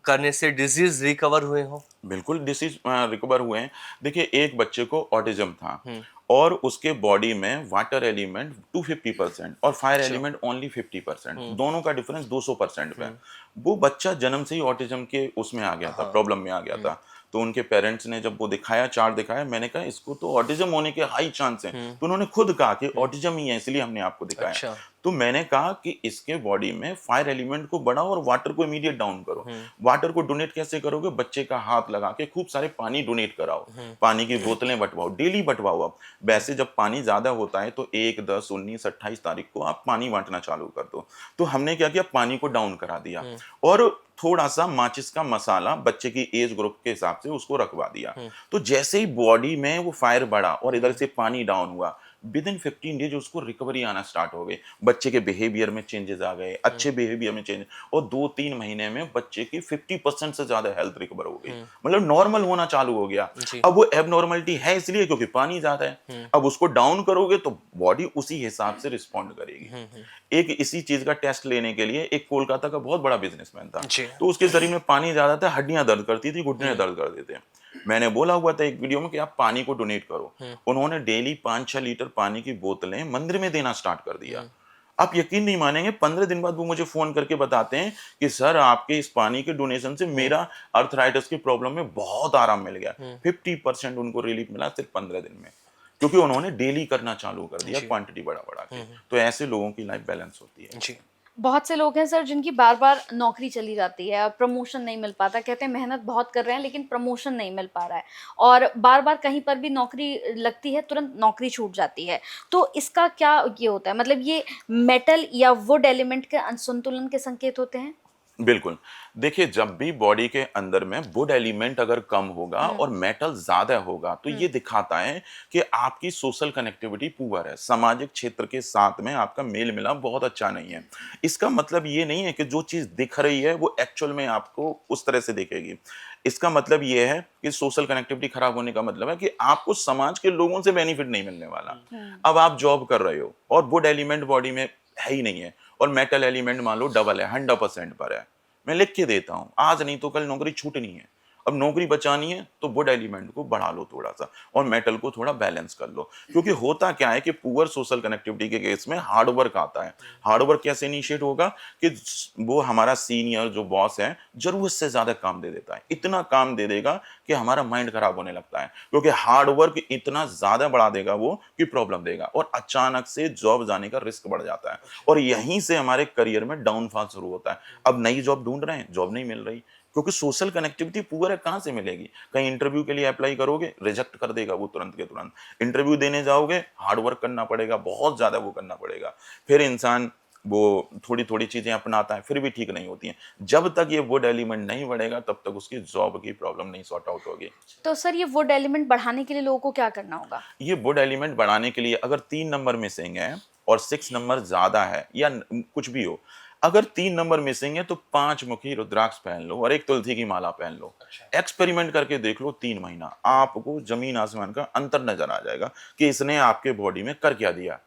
करने से डिजीज रिकवर हुए हो? बिल्कुल डिसीज़ रिकवर हुए हैं। देखिए, एक बच्चे को ऑटिज़्म था हुँ, और उसके बॉडी में वाटर एलिमेंट 250% और फायर अच्छा। एलिमेंट ओनली 50%, हुँ, दोनों का डिफरेंस 200% पे है। हुँ, वो बच्चा जन्म से ही ऑटिज़्म के उसमें आ गया था, हाँ, प्रॉब्लम में आ गया हुँ, था। तो उनके पेरेंट्स ने जब वो दिखाया, चार्ट दिखाया, मैंने कहा इसको तो ऑटिज़्म होने के हाई चांस हैं। हुँ, तो उन्होंने खुद कहा कि हुँ, ऑटिज़्म ही है, इसलिए हमने आपको दिखाया। अच्छा। तो मैंने कहा कि इसके बॉडी में फायर एलिमेंट को बढ़ाओ और वाटर को इमीडिएट डाउन करो। हुँ, वाटर को डोनेट कैसे करोगे? बच्चे का हाथ लगा के खूब सारे पानी डोनेट कराओ। हुँ, पानी की बोतलें बँटवाओ, डेली बँटवाओ आप। हुँ, वैसे जब पानी ज़्यादा होता है तो 1, 10, 19, 28 तारीख को आप पानी बाँटना चालू कर दो। तो हमने क्या किया, पानी को डाउन करा दिया हुँ, और थोड़ा-सा माचिस का मसाला बच्चे की एज ग्रुप के हिसाब से उसको रखवा दिया। हुँ, तो जैसे ही बॉडी में वो फायर बढ़ा और इधर हुँ, से पानी डाउन हुआ, विदिन 15 डेज उसको रिकवरी आना स्टार्ट हो गई। बच्चे के बिहेवियर में चेंजेस आ गए, हुँ, अच्छे बिहेवियर में चेंज, और 2-3 महीने में बच्चे की 50% से ज़्यादा हेल्थ रिकवर हो गई। हुँ, मतलब नॉर्मल होना चालू हो गया। जी। अब वो एबनॉर्मलिटी है इसलिए क्योंकि पानी ज़्यादा है। हुँ, अब उसको डाउन करोगे तो बॉडी उसी हिसाब से रिस्पॉन्ड करेगी। हुँ, हुँ, एक इसी चीज़ का टेस्ट लेने के लिए एक कोलकाता का बहुत बड़ा बिज़नेसमैन था। जी। तो उसके शरीर में पानी ज़्यादा था, हड्डियाँ दर्द करती थी, घुटने हुँ, दर्द करते थे। मैंने बोला हुआ था एक वीडियो में कि आप पानी को डोनेट करो। हुँ, उन्होंने डेली 5-6 लीटर पानी की बोतलें मंदिर में देना स्टार्ट कर दिया। हुँ, आप यकीन नहीं मानेंगे, 15 दिन बाद वो मुझे फोन करके बताते हैं कि सर आपके इस पानी के डोनेशन से मेरा अर्थराइटिस की प्रॉब्लम में बहुत आराम मिल गया। 50% उनको रिलीफ मिला सिर्फ 15 दिन में, क्योंकि उन्होंने डेली करना चालू कर दिया, जी। क्वांटिटी बढ़ा बढ़ा के। तो ऐसे लोगों की लाइफ बैलेंस होती है। जी। बहुत से लोग हैं सर जिनकी बार-बार नौकरी चली जाती है और प्रमोशन नहीं मिल पाता। कहते हैं मेहनत बहुत कर रहे हैं लेकिन प्रमोशन नहीं मिल पा रहा है और बार-बार कहीं पर भी नौकरी लगती है, तुरंत नौकरी छूट जाती है। तो इसका क्या ये होता है? मतलब ये मेटल या वुड एलिमेंट के असंतुलन के संकेत होते हैं? बिल्कुल। देखिए, जब भी बॉडी के अंदर में वुड एलिमेंट अगर कम होगा और मेटल ज़्यादा होगा, तो ये दिखाता है कि आपकी सोशल कनेक्टिविटी पुअर है। सामाजिक क्षेत्र के साथ में आपका मेल-मिलाप बहुत अच्छा नहीं है। इसका मतलब ये नहीं है कि जो चीज़ दिख रही है, वो एक्चुअल में आपको उस तरह से दिखेगी। इसका मतलब ये है कि सोशल कनेक्टिविटी खराब होने का मतलब है कि आपको समाज के लोगों से बेनिफिट नहीं मिलने वाला। अब आप जॉब कर रहे हो और वुड एलिमेंट बॉडी में है ही नहीं है और मेटल एलिमेंट मान लो डबल है, 100% पर है। मैं लिख के देता हूँ, आज नहीं तो कल नौकरी छूटनी है। अब नौकरी बचानी है तो वुड एलिमेंट को बढ़ा लो थोड़ा सा और मेटल को थोड़ा बैलेंस कर लो, क्योंकि होता क्या है कि पुअर सोशल कनेक्टिविटी के केस में हार्ड वर्क आता है। हार्ड वर्क कैसे इनिशिएट होगा कि वो हमारा सीनियर जो बॉस है जरूरत से ज्यादा काम दे देता है, इतना काम दे देगा कि हमारा माइंड खराब होने लगता है, क्योंकि हार्ड वर्क इतना ज्यादा बढ़ा देगा वो कि प्रॉब्लम देगा और अचानक से जॉब जाने का रिस्क बढ़ जाता है और यहीं से हमारे करियर में डाउनफॉल शुरू होता है। अब नई जॉब ढूंढ रहे हैं, जॉब नहीं मिल रही, क्योंकि सोशल कनेक्टिविटी पुअर है, कहां से मिलेगी। कहीं इंटरव्यू के लिए अप्लाई करोगे, रिजेक्ट कर देगा वो तुरंत के तुरंत। इंटरव्यू देने जाओगे, हार्ड वर्क करना पड़ेगा, बहुत ज्यादा वो करना पड़ेगा। फिर इंसान वो थोड़ी थोड़ी चीजें अपनाता है, फिर भी ठीक नहीं होती हैं। जब तक ये वुड एलिमेंट नहीं बढ़ेगा तब तक उसकी जॉब की प्रॉब्लम नहीं सॉर्ट आउट होगी। तो सर ये वुड एलिमेंट बढ़ाने के लिए लोगों को क्या करना होगा? ये वुड एलिमेंट बढ़ाने के लिए अगर 3 नंबर मिसिंग है और 6 नंबर ज्यादा है या कुछ भी हो, अगर 3 नंबर मिसिंग है तो 5 मुखी रुद्राक्ष पहन लो और एक तुलसी की माला पहन लो। एक्सपेरिमेंट करके देख लो 3 महीना, आपको जमीन आसमान का अंतर नजर आ जाएगा कि इसने आपके बॉडी में कर क्या दिया।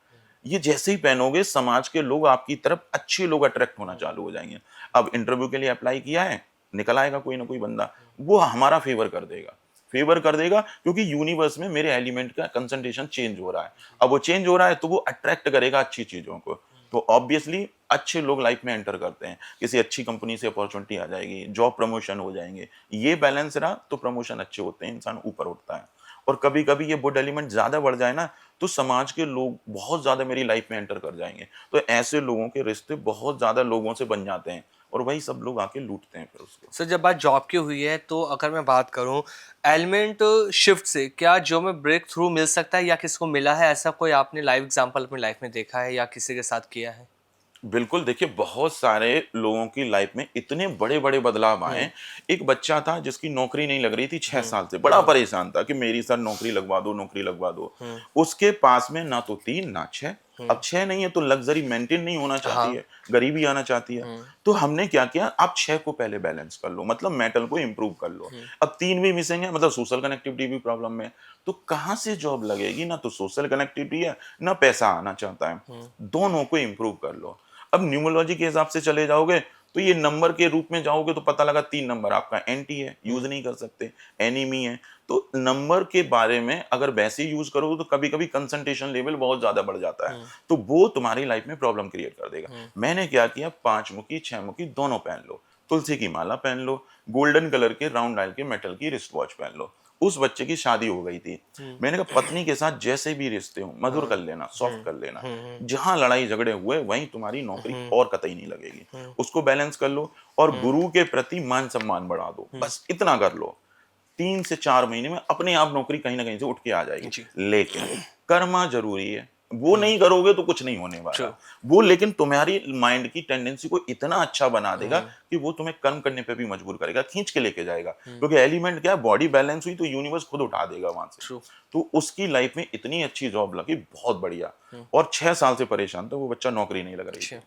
ये जैसे ही पहनोगे, समाज के लोग आपकी तरफ, अच्छे लोग अट्रैक्ट होना चालू हो जाएंगे। अब इंटरव्यू के लिए अप्लाई किया है, निकल आएगा कोई ना कोई बंदा, वो हमारा फेवर कर देगा, फेवर कर देगा, क्योंकि यूनिवर्स में मेरे एलिमेंट का कंसंट्रेशन चेंज हो रहा है। अब वो चेंज हो रहा है तो वो अट्रैक्ट करेगा अच्छी चीजों को, तो ऑब्वियसली अच्छे लोग लाइफ में एंटर करते हैं, किसी अच्छी कंपनी से अपॉर्चुनिटी आ जाएगी, जॉब प्रमोशन हो जाएंगे। ये बैलेंस रहा तो प्रमोशन अच्छे होते हैं, इंसान ऊपर उठता है। और कभी कभी ये वुड एलिमेंट ज्यादा बढ़ जाए ना, तो समाज के लोग बहुत ज्यादा मेरी लाइफ में एंटर कर जाएंगे, तो ऐसे लोगों के रिश्ते बहुत ज्यादा लोगों से बन जाते हैं और वही सब लोग आके लूटते हैं फिर उसको। सर जब बात जॉब की हुई है तो अगर मैं बात करूं एलिमेंट शिफ्ट से क्या जॉब में ब्रेक थ्रू मिल सकता है या किसी को मिला है, ऐसा कोई आपने लाइव एग्जांपल अपनी लाइफ में देखा है या किसी के साथ किया है? बिल्कुल, देखिए बहुत सारे लोगों की लाइफ में इतने बड़े-बड़े बदलाव आए। एक बच्चा था जिसकी नौकरी नहीं लग रही थी 6 साल से, बड़ा परेशान था कि मेरी सर नौकरी लगवा दो, नौकरी लगवा दो। उसके पास में ना तो 3 ना 6, अब 6 नहीं है तो लग्ज़री मेंटेन नहीं होना चाहती है, गरीबी आना चाहती है। तो हमने क्या किया, आप 6 को पहले बैलेंस कर लो, मतलब मेटल को इम्प्रूव कर लो। अब 3 भी मिसिंग है, मतलब सोशल कनेक्टिविटी भी प्रॉब्लम में है, तो कहाँ से जॉब लगेगी? ना तो सोशल कनेक्टिविटी है, ना पैसा आना चाहता है। दोनों को इम्प्रूव कर लो। अब न्यूमरोलॉजी के हिसाब से चले जाओगे तो ये नंबर के रूप में जाओगे तो पता लगा 3 नंबर आपका एंटी है, यूज नहीं कर सकते, एनिमी है। तो नंबर के बारे में अगर वैसे यूज करोगे तो कभी कभी कंसंट्रेशन लेवल बहुत ज्यादा बढ़ जाता है, तो वो तुम्हारी लाइफ में प्रॉब्लम क्रिएट कर देगा। मैंने क्या किया, 5 मुखी 6 मुखी दोनों पहन लो, तुलसी की माला पहन लो, गोल्डन कलर के राउंड डायल के मेटल की रिस्ट वॉच पहन लो। उस बच्चे की शादी हो गई थी, मैंने कहा पत्नी के साथ जैसे भी रिश्ते हो मधुर कर लेना, सॉफ्ट कर लेना। जहां लड़ाई झगड़े हुए वहीं तुम्हारी नौकरी और कतई नहीं लगेगी, उसको बैलेंस कर लो और गुरु के प्रति मान सम्मान बढ़ा दो, बस इतना कर लो। 3 से 4 महीने में अपने आप नौकरी कहीं ना कहीं से उठ के आ जाएगी। लेकिन कर्मा जरूरी है, वो नहीं करोगे तो कुछ नहीं होने वाला वो, लेकिन तुम्हारी माइंड की टेंडेंसी को इतना अच्छा बना देगा कि वो तुम्हें कर्म करने पे भी मजबूर करेगा, खींच के लेके जाएगा। क्योंकि एलिमेंट क्या है, बॉडी बैलेंस हुई तो यूनिवर्स खुद उठा देगा वहां से। तो उसकी लाइफ में इतनी अच्छी जॉब लगी, बहुत बढ़िया। और 6 साल से परेशान था वो बच्चा, नौकरी नहीं लग रही थी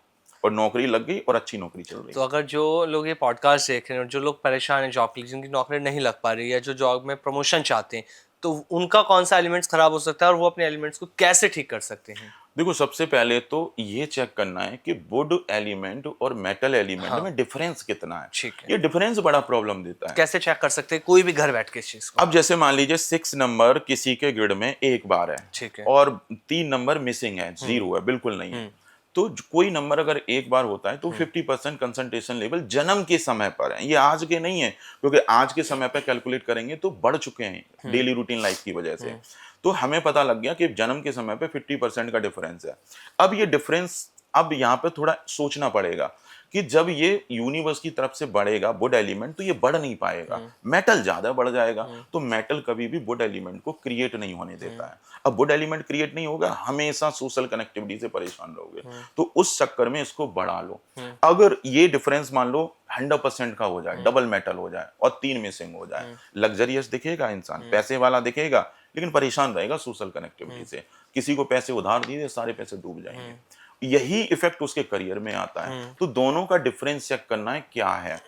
और नौकरी लग गई और अच्छी नौकरी चल रही। तो अगर जो लोग ये पॉडकास्ट देख रहे हैं और जो लोग परेशान हैं जॉब के लिए, जिनकी नौकरी नहीं लग पा रही है, जो जॉब में प्रमोशन चाहते हैं, तो उनका कौन सा एलिमेंट्स खराब हो सकता है और वो अपने एलिमेंट्स को कैसे ठीक कर सकते हैं? देखो, सबसे पहले तो ये चेक करना है कि वुड एलिमेंट और मेटल एलिमेंट में डिफरेंस कितना है। ठीक है। ये डिफरेंस बड़ा प्रॉब्लम देता है। कैसे चेक कर सकते हैं कोई भी घर बैठ के इस चीज को? अब जैसे मान लीजिए 6 नंबर किसी के ग्रिड में एक बार है, ठीक है। और 3 नंबर मिसिंग है, 0 है, बिल्कुल नहीं है, तो कोई नंबर अगर एक बार होता है तो 50% कंसंट्रेशन लेवल जन्म के समय पर है, ये आज के नहीं है, क्योंकि आज के समय पे कैलकुलेट करेंगे तो बढ़ चुके हैं डेली रूटीन लाइफ की वजह से। तो हमें पता लग गया कि जन्म के समय पे 50% का डिफरेंस है। अब ये डिफरेंस, अब यहाँ पे थोड़ा सोचना पड़ेगा कि जब ये यूनिवर्स की तरफ से बढ़ेगा वुड एलिमेंट, तो ये बढ़ नहीं पाएगा, मेटल ज्यादा बढ़ जाएगा। तो मेटल कभी भी वुड एलिमेंट को क्रिएट नहीं होने देता है। अब वुड एलिमेंट क्रिएट नहीं होगा, हमेशा सोशल कनेक्टिविटी से परेशान रहोगे। तो उस चक्कर में इसको बढ़ा लो। अगर ये डिफरेंस मान लो 100% का हो जाए, डबल मेटल हो जाए और 3 मिसिंग हो जाए, लग्जरियस दिखेगा इंसान, पैसे वाला दिखेगा, लेकिन परेशान रहेगा सोशल कनेक्टिविटी से। किसी को पैसे उधार दिए, सारे पैसे डूब जाएंगे। यही इफेक्ट उसके करियर में आता है। तो दोनों का डिफरेंस चेक करना है क्या है।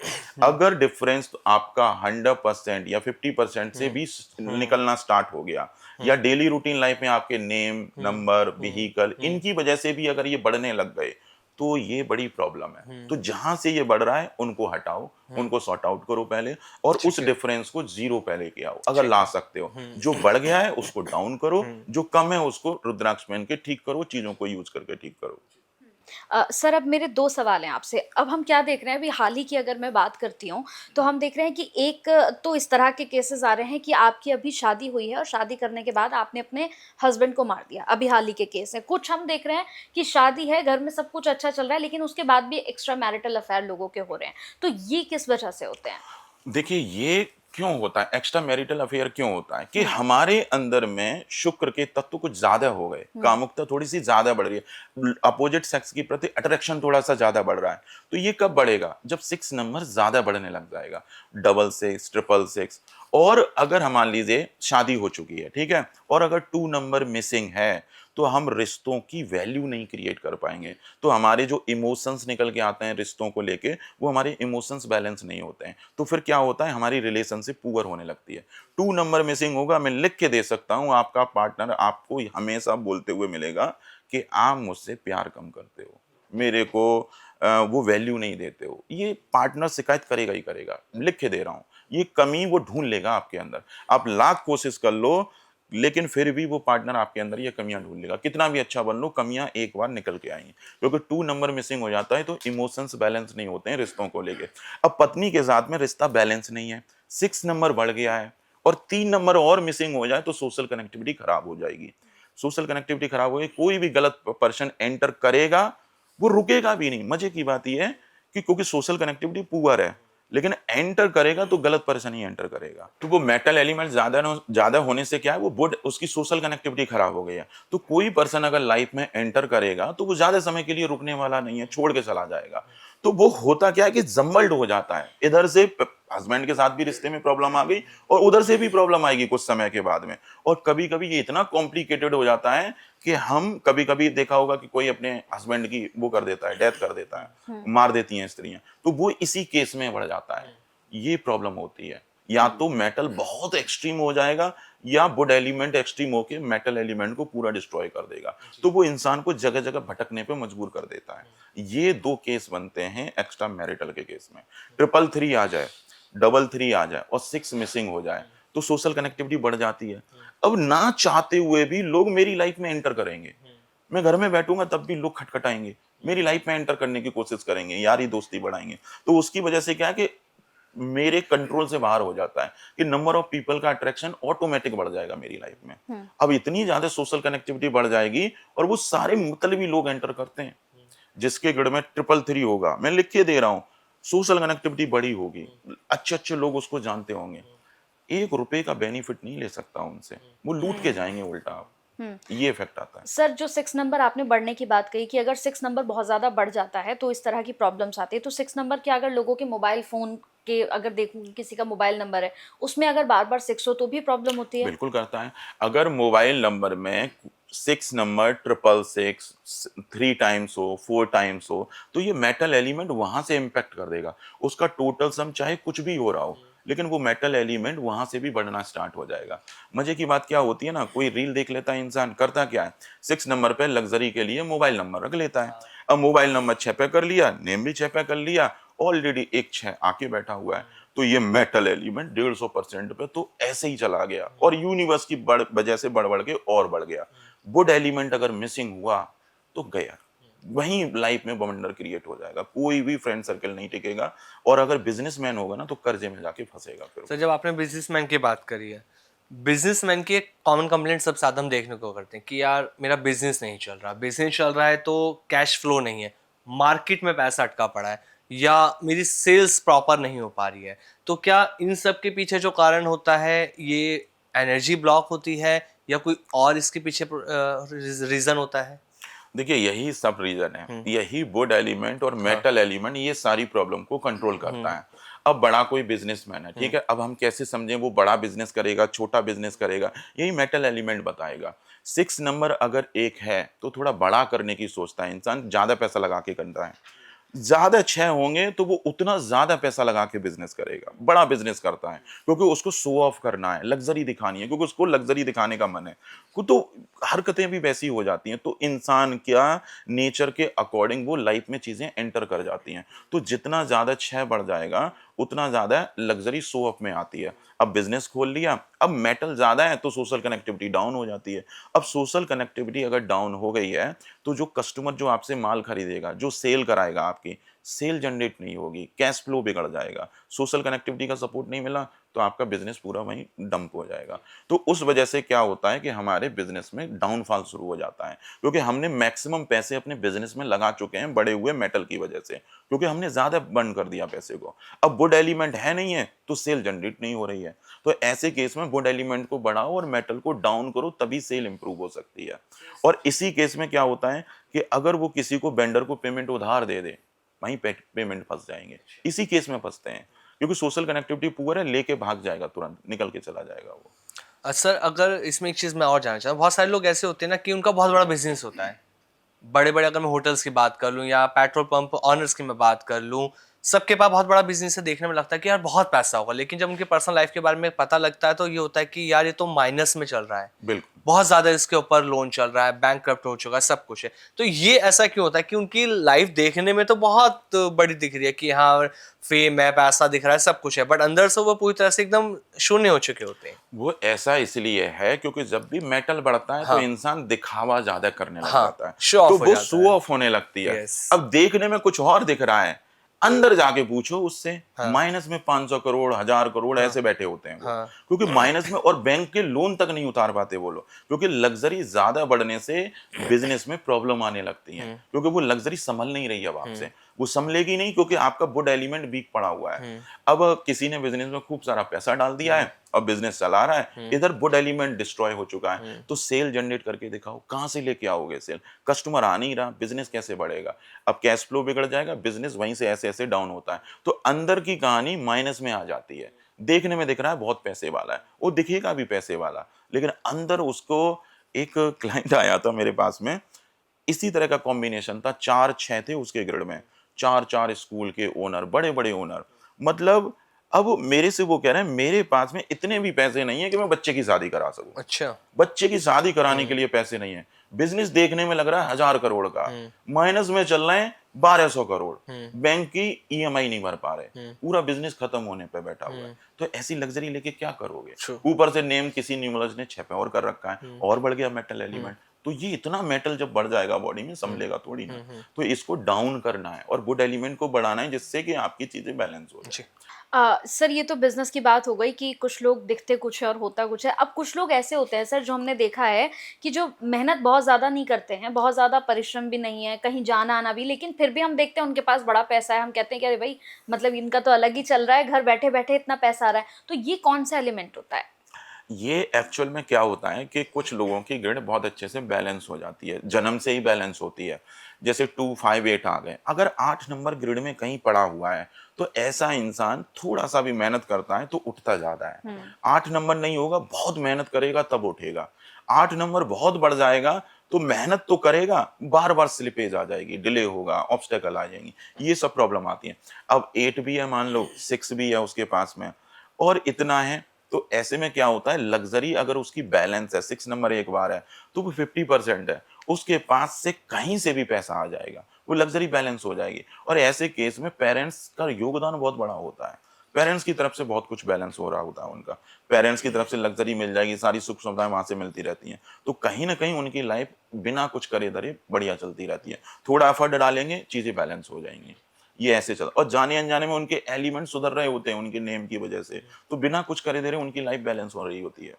अगर डिफरेंस आपका 100% या 50% से भी निकलना स्टार्ट हो गया, या डेली रूटीन लाइफ में आपके नेम, नंबर, व्हीकल, इनकी वजह से भी अगर ये बढ़ने लग गए, तो ये बड़ी प्रॉब्लम है। तो जहां से ये बढ़ रहा है उनको हटाओ, उनको सॉर्ट आउट करो पहले, और उस डिफरेंस को 0 पे लेके आओ अगर ला सकते हो। जो बढ़ गया है उसको डाउन करो, जो कम है उसको रुद्राक्ष पहन के ठीक करो, चीजों को यूज करके ठीक करो। सर अब मेरे 2 सवाल हैं आपसे। अब हम क्या देख रहे हैं, अभी हाल ही की अगर मैं बात करती हूँ, तो हम देख रहे हैं कि एक तो इस तरह के केसेस आ रहे हैं कि आपकी अभी शादी हुई है और शादी करने के बाद आपने अपने हस्बैंड को मार दिया, अभी हाल ही के केस है। कुछ हम देख रहे हैं कि शादी है, घर में सब कुछ अच्छा चल रहा है, लेकिन उसके बाद भी एक्स्ट्रा मैरिटल अफेयर लोगों के हो रहे हैं। तो ये किस वजह से होते हैं? देखिए, ये क्यों होता है, एक्स्ट्रा मैरिटल अफेयर क्यों होता है कि हमारे अंदर में शुक्र के तत्व कुछ ज्यादा हो गए, कामुकता थोड़ी सी ज्यादा बढ़ रही है, अपोजिट सेक्स की प्रति अट्रैक्शन थोड़ा सा ज्यादा बढ़ रहा है। तो ये कब बढ़ेगा, जब 6 नंबर ज्यादा बढ़ने लग जाएगा, 66, 666। और अगर हम मान लीजिए शादी हो चुकी है, ठीक है, और अगर 2 नंबर मिसिंग है, तो हम रिश्तों की वैल्यू नहीं क्रिएट कर पाएंगे। तो हमारे जो इमोशंस निकल के आते हैं रिश्तों को लेके, वो हमारे इमोशंस बैलेंस नहीं होते हैं। तो फिर क्या होता है, हमारी रिलेशनशिप पुअर होने लगती है। 2 नंबर मिसिंग होगा, मैं लिख के दे सकता हूँ, आपका पार्टनर आपको हमेशा बोलते हुए मिलेगा कि आप मुझसे प्यार कम करते हो, मेरे को वो वैल्यू नहीं देते हो। ये पार्टनर शिकायत करेगा ही करेगा, लिख के दे रहा हूँ। ये कमी वो ढूंढ लेगा आपके अंदर। आप लाख कोशिश कर लो, लेकिन फिर भी वो पार्टनर आपके अंदर ये कमियां ढूंढ लेगा। कितना भी अच्छा बन लो, कमियां एक बार निकल के आएंगी, क्योंकि 2 नंबर मिसिंग हो जाता है तो इमोशंस बैलेंस नहीं होते हैं रिश्तों को लेके। अब पत्नी के साथ में रिश्ता बैलेंस नहीं है, 6 नंबर बढ़ गया है और 3 नंबर और मिसिंग हो जाए तो सोशल कनेक्टिविटी खराब हो जाएगी। सोशल कनेक्टिविटी खराब हो गई, कोई भी गलत पर्सन एंटर करेगा, वो रुकेगा भी नहीं। मजे की बात यह है कि क्योंकि सोशल कनेक्टिविटी पुअर है, लेकिन एंटर करेगा तो गलत पर्सन ही एंटर करेगा। तो वो मेटल एलिमेंट ज्यादा होने से क्या है, वो वुड, उसकी सोशल कनेक्टिविटी खराब हो गई है। तो कोई पर्सन अगर लाइफ में एंटर करेगा तो वो ज्यादा समय के लिए रुकने वाला नहीं है, छोड़ के चला जाएगा। तो वो होता क्या है कि जम्बल्ड हो जाता है, इधर से हस्बैंड के साथ भी रिश्ते में प्रॉब्लम आ गई और उधर से भी प्रॉब्लम आएगी कुछ समय के बाद में। और कभी कभी ये इतना कॉम्प्लिकेटेड हो जाता है कि हम कभी कभी देखा होगा कि कोई अपने हस्बैंड की वो कर देता है, डेथ कर देता है, मार देती हैं स्त्रियां, तो वो इसी केस में बढ़ जाता है। ये प्रॉब्लम होती है, या तो मेटल बहुत एक्सट्रीम हो जाएगा या वुड एलिमेंट एक्सट्रीम होके मेटल एलिमेंट को पूरा डिस्ट्रॉय कर देगा। तो वो इंसान को जगह जगह भटकने पे मजबूर कर देता है। ये 2 केस बनते हैं एक्स्ट्रा मैरिटल के केस में। 333 आ जाए, 33 आ जाए और 6 मिसिंग हो जाए तो सोशल कनेक्टिविटी बढ़ जाती है। अब ना चाहते हुए भी लोग मेरी लाइफ में एंटर करेंगे, मैं घर में बैठूंगा तब भी लोग खटखटाएंगे, मेरी लाइफ में एंटर करने की कोशिश करेंगे, यारी दोस्ती बढ़ाएंगे। तो उसकी वजह से क्या है कि मेरे कंट्रोल से बाहर हो जाता है कि नंबर ऑफ पीपल का अट्रैक्शन ऑटोमेटिक बढ़ जाएगा मेरी लाइफ में। अब इतनी ज्यादा सोशल कनेक्टिविटी बढ़ जाएगी और वो सारे मतलबी लोग एंटर करते हैं। जिसके गढ़ में 333 होगा, मैं लिख के दे रहा हूँ, सोशल कनेक्टिविटी बड़ी होगी, अच्छे अच्छे लोग उसको जानते होंगे, 1 रुपए का बेनिफिट नहीं ले सकता उनसे, वो लूट के जाएंगे उल्टा। आप ये इफेक्ट आता है। सर जो 6 नंबर आपने बढ़ने की बात कही कि अगर 6 नंबर बहुत ज्यादा बढ़ जाता है तो इस तरह की प्रॉब्लम्स आती है, तो 6 नंबर के अगर लोगों के मोबाइल फोन के अगर देखूं किसी का मोबाइल नंबर है उसमें अगर बार बार 6 हो तो भी प्रॉब्लम होती है? बिल्कुल करता है। अगर मोबाइल नंबर में 6 नंबर 666 3 टाइम्स हो, 4 टाइम्स हो, तो ये मेटल एलिमेंट वहां से इम्पैक्ट कर देगा। उसका टोटल सम चाहे कुछ भी हो रहा हो, लेकिन वो मेटल एलिमेंट वहां से भी बढ़ना स्टार्ट हो जाएगा। मजे की बात क्या होती है ना, कोई रील देख लेता है इंसान, करता क्या है, 6 नंबर पे लग्जरी के लिए मोबाइल नंबर रख लेता है। अब मोबाइल नंबर 6 पे कर लिया, नेम भी 6 पे कर लिया, ऑलरेडी एक 6 आके बैठा हुआ है, तो ये मेटल एलिमेंट 150% पे तो ऐसे ही चला गया और यूनिवर्स की वजह से बढ़ बढ़ के और बढ़ गया। वुड एलिमेंट अगर मिसिंग हुआ तो गया, वहीं लाइफ में बवंडर क्रिएट हो जाएगा, कोई भी फ्रेंड सर्कल नहीं टिकेगा, और अगर बिजनेसमैन होगा ना तो कर्जे में जाके फंसेगा फिर। सर, जब आपने बिजनेसमैन की बात करी है, बिजनेसमैन की एक कॉमन कंप्लेंट सबसे ज़्यादा हम देखने को करते हैं कि यार मेरा बिजनेस नहीं चल रहा, बिजनेस चल रहा है तो कैश फ्लो नहीं है, मार्केट में पैसा अटका पड़ा है, या मेरी सेल्स प्रॉपर नहीं हो पा रही है। तो क्या इन सब के पीछे जो कारण होता है ये एनर्जी ब्लॉक होती है, या कोई और इसके पीछे रीज़न होता है? देखिए यही सब रीजन है, हुँ। यही वुड एलिमेंट और हाँ। मेटल एलिमेंट ये सारी प्रॉब्लम को कंट्रोल करता है। अब बड़ा कोई बिजनेसमैन है, ठीक है, अब हम कैसे समझें वो बड़ा बिजनेस करेगा छोटा बिजनेस करेगा, यही मेटल एलिमेंट बताएगा। 6 नंबर अगर एक है तो थोड़ा बड़ा करने की सोचता है इंसान, ज्यादा पैसा लगा के करता है। ज़्यादा 6 होंगे तो वो उतना ज़्यादा पैसा लगा के बिज़नेस करेगा, बड़ा बिज़नेस करता है, क्योंकि उसको शो ऑफ करना है, लग्ज़री दिखानी है, क्योंकि उसको लग्ज़री दिखाने का मन है। को तो हरकतें भी वैसी हो जाती हैं, तो इंसान क्या नेचर के अकॉर्डिंग वो लाइफ़ में चीज़ें एंटर कर जाती हैं। तो जितना ज़्यादा 6 बढ़ जाएगा, उतना ज़्यादा लग्ज़री शो ऑफ में आती है। अब बिज़नेस खोल लिया, अब मेटल ज़्यादा है तो सोशल कनेक्टिविटी डाउन हो जाती है। अब सोशल कनेक्टिविटी अगर डाउन हो गई है, तो जो कस्टमर जो आपसे माल खरीदेगा, जो सेल कराएगा आपकी, सेल जनरेट नहीं होगी, कैश फ्लो बिगड़ जाएगा। सोशल कनेक्टिविटी का सपोर्ट नहीं मिला तो आपका बिज़नेस पूरा वहीं डंप हो जाएगा। तो उस वजह से क्या होता है कि हमारे बिज़नेस में डाउनफॉल शुरू हो जाता है, क्योंकि हमने मैक्सिमम पैसे अपने बिज़नेस में लगा चुके हैं बढ़े हुए मेटल की वजह से, क्योंकि हमने ज़्यादा बर्न कर दिया पैसे को। अब वुड एलिमेंट है नहीं है तो सेल जनरेट नहीं हो रही है। तो ऐसे केस में वुड एलिमेंट को बढ़ाओ और मेटल को डाउन करो, तभी सेल इंप्रूव हो सकती है। और इसी केस में क्या होता है कि अगर वो किसी को वेंडर को पेमेंट उधार दे दे, वहीं पे पेमेंट फंस जाएंगे, इसी केस में फंसते हैं, क्योंकि सोशल कनेक्टिविटी पुअर है, लेके भाग जाएगा, तुरंत निकल के चला जाएगा वो। सर, अगर इसमें एक चीज़ मैं और जानना चाहूँ, बहुत सारे लोग ऐसे होते हैं ना कि उनका बहुत बड़ा बिजनेस होता है, बड़े-बड़े, अगर मैं होटल्स की बात कर लूँ या पेट्रोल पंप ऑनर्स की मैं बात कर लूँ, सबके पास बहुत बड़ा बिज़नेस है, देखने में लगता है कि यार बहुत पैसा होगा, लेकिन जब उनकी पर्सनल लाइफ़ के बारे में पता लगता है तो ये होता है कि यार ये तो माइनस में चल रहा है। बिल्कुल। बहुत ज़्यादा इसके ऊपर लोन चल रहा है, बैंकक्रप्ट हो चुका है, सब कुछ है। तो ये ऐसा क्यों होता है कि उनकी लाइफ़ देखने में तो बहुत बड़ी दिख रही है कि हाँ, फ़ेम है, पैसा दिख रहा है, सब कुछ है, बट अंदर से वो पूरी तरह से एकदम शून्य हो चुके होते हैं। वो ऐसा इसलिए है क्योंकि जब भी मेटल बढ़ता है तो हाँ, इंसान दिखावा ज्यादा करने लग हाँ, जाता है, शो तो ऑफ हो वो जाता शो है। ऑफ होने लगती है। यस। अब देखने में कुछ और दिख रहा है, अंदर जाके पूछो उससे, हाँ, माइनस में 500 करोड़ 1000 करोड़ हाँ, ऐसे बैठे होते हैं वो, हाँ, क्योंकि माइनस में, और बैंक के लोन तक नहीं उतार पाते वो लोग, क्योंकि लग्जरी ज्यादा बढ़ने से बिजनेस में प्रॉब्लम आने लगती है, हुँ, क्योंकि वो लग्जरी संभल नहीं रही है अब हुँ, आपसे, वो संभलेगी नहीं, क्योंकि आपका वुड एलिमेंट वीक पड़ा हुआ है। हुँ, अब किसी ने बिजनेस में खूब सारा पैसा डाल दिया हुँ, है और बिजनेस चला रहा है, हुँ, इधर वुड एलिमेंट डिस्ट्रॉय हो चुका है, हुँ, तो सेल जनरेट करके दिखाओ, कहाँ से लेके आओगे सेल? कस्टमर आ नहीं रहा, बिजनेस कैसे बढ़ेगा? अब कैश फ्लो बिगड़ जाएगा, बिजनेस वहीं से ऐसे ऐसे डाउन होता है, तो अंदर की कहानी माइनस में आ जाती है। देखने में दिख रहा है बहुत पैसे वाला है, वो दिखेगा भी पैसे वाला, लेकिन अंदर उसको, एक क्लाइंट आया था मेरे पास में, इसी तरह का कॉम्बिनेशन था, 4-6 थे उसके ग्रिड में, 4-4 स्कूल के ओनर, बड़े-बड़े ओनर। मतलब अब मेरे से वो कह रहे हैं मेरे पास में इतने भी पैसे नहीं है कि मैं बच्चे की शादी करा सकूँ। अच्छा। बच्चे की शादी कराने के हुँ, लिए पैसे नहीं है। बिज़नेस देखने में लग रहा है 1000 करोड़ का, हुँ, माइनस में चल रहे हैं 1200 करोड़। हुँ, बैंक की ईएमआई नहीं भर पा रहे। हुँ, पूरा बिज़नेस खत्म होने पे बैठा हुआ है। हुँ, तो ऐसी लग्ज़री लेके क्या करोगे? ट्रू। ऊपर से नेम किसी न्यूमरल्स ने 6 पे और कर रखा है, हुँ, और बढ़ गया मेटल हुँ, एलिमेंट। तो ये इतना मेटल जब बढ़ जाएगा बॉडी में, हुँ, संभलेगा थोड़ी ना। हुँ, हुँ, तो इसको डाउन करना है और वुड एलिमेंट को बढ़ाना है, जिससे कि आपकी चीज़ें बैलेंस हो जाए। जी। सर ये तो बिज़नेस की बात हो गई कि कुछ लोग दिखते कुछ है और होता कुछ है। अब कुछ लोग ऐसे होते हैं सर जो हमने देखा है कि जो मेहनत बहुत ज़्यादा नहीं करते हैं, बहुत ज़्यादा परिश्रम भी नहीं है, कहीं जाना-आना भी, लेकिन फिर भी हम देखते हैं उनके पास बड़ा पैसा है। हम कहते हैं कि अरे भाई मतलब इनका तो अलग ही चल रहा है, घर बैठे-बैठे इतना पैसा आ रहा है। तो ये कौन-सा एलिमेंट होता है? ये एक्चुअल में क्या होता है कि कुछ लोगों की ग्रिड बहुत अच्छे से बैलेंस हो जाती है, जन्म से ही बैलेंस होती है। जैसे 2, 5, 8 आ गए, अगर 8 नंबर ग्रिड में कहीं पड़ा हुआ है तो ऐसा इंसान थोड़ा सा भी मेहनत करता है तो उठता ज़्यादा है। हुँ, 8 नंबर नहीं होगा, बहुत मेहनत करेगा तब उठेगा। 8 नंबर बहुत बढ़ जाएगा तो मेहनत तो करेगा, बार-बार स्लिपेज आ जाएगी, डिले होगा, ऑब्स्टेकल आ जाएंगी, ये सब प्रॉब्लम आती है। अब 8 भी है, मान लो 6 भी है उसके पास में, और इतना है, तो ऐसे में क्या होता है, लग्जरी अगर उसकी बैलेंस है, 6 नंबर एक बार है तो वो 50% है, उसके पास से कहीं से भी पैसा आ जाएगा, वो लग्जरी बैलेंस हो जाएगी। और ऐसे केस में पेरेंट्स का योगदान बहुत बड़ा होता है, पेरेंट्स की तरफ से बहुत कुछ बैलेंस हो रहा होता है उनका, पेरेंट्स की तरफ से लग्जरी मिल जाएगी, सारी सुख सुविधाएं वहां से मिलती रहती हैं, तो कहीं ना कहीं उनकी लाइफ बिना कुछ करे धरे बढ़िया चलती रहती है। थोड़ा एफर्ट डालेंगे, चीजें बैलेंस हो जाएंगी। ये ऐसे चल, और जाने अनजाने में उनके एलिमेंट सुधर रहे होते हैं उनके नेम की वजह से, तो बिना कुछ करे धरे उनकी लाइफ बैलेंस हो रही होती है।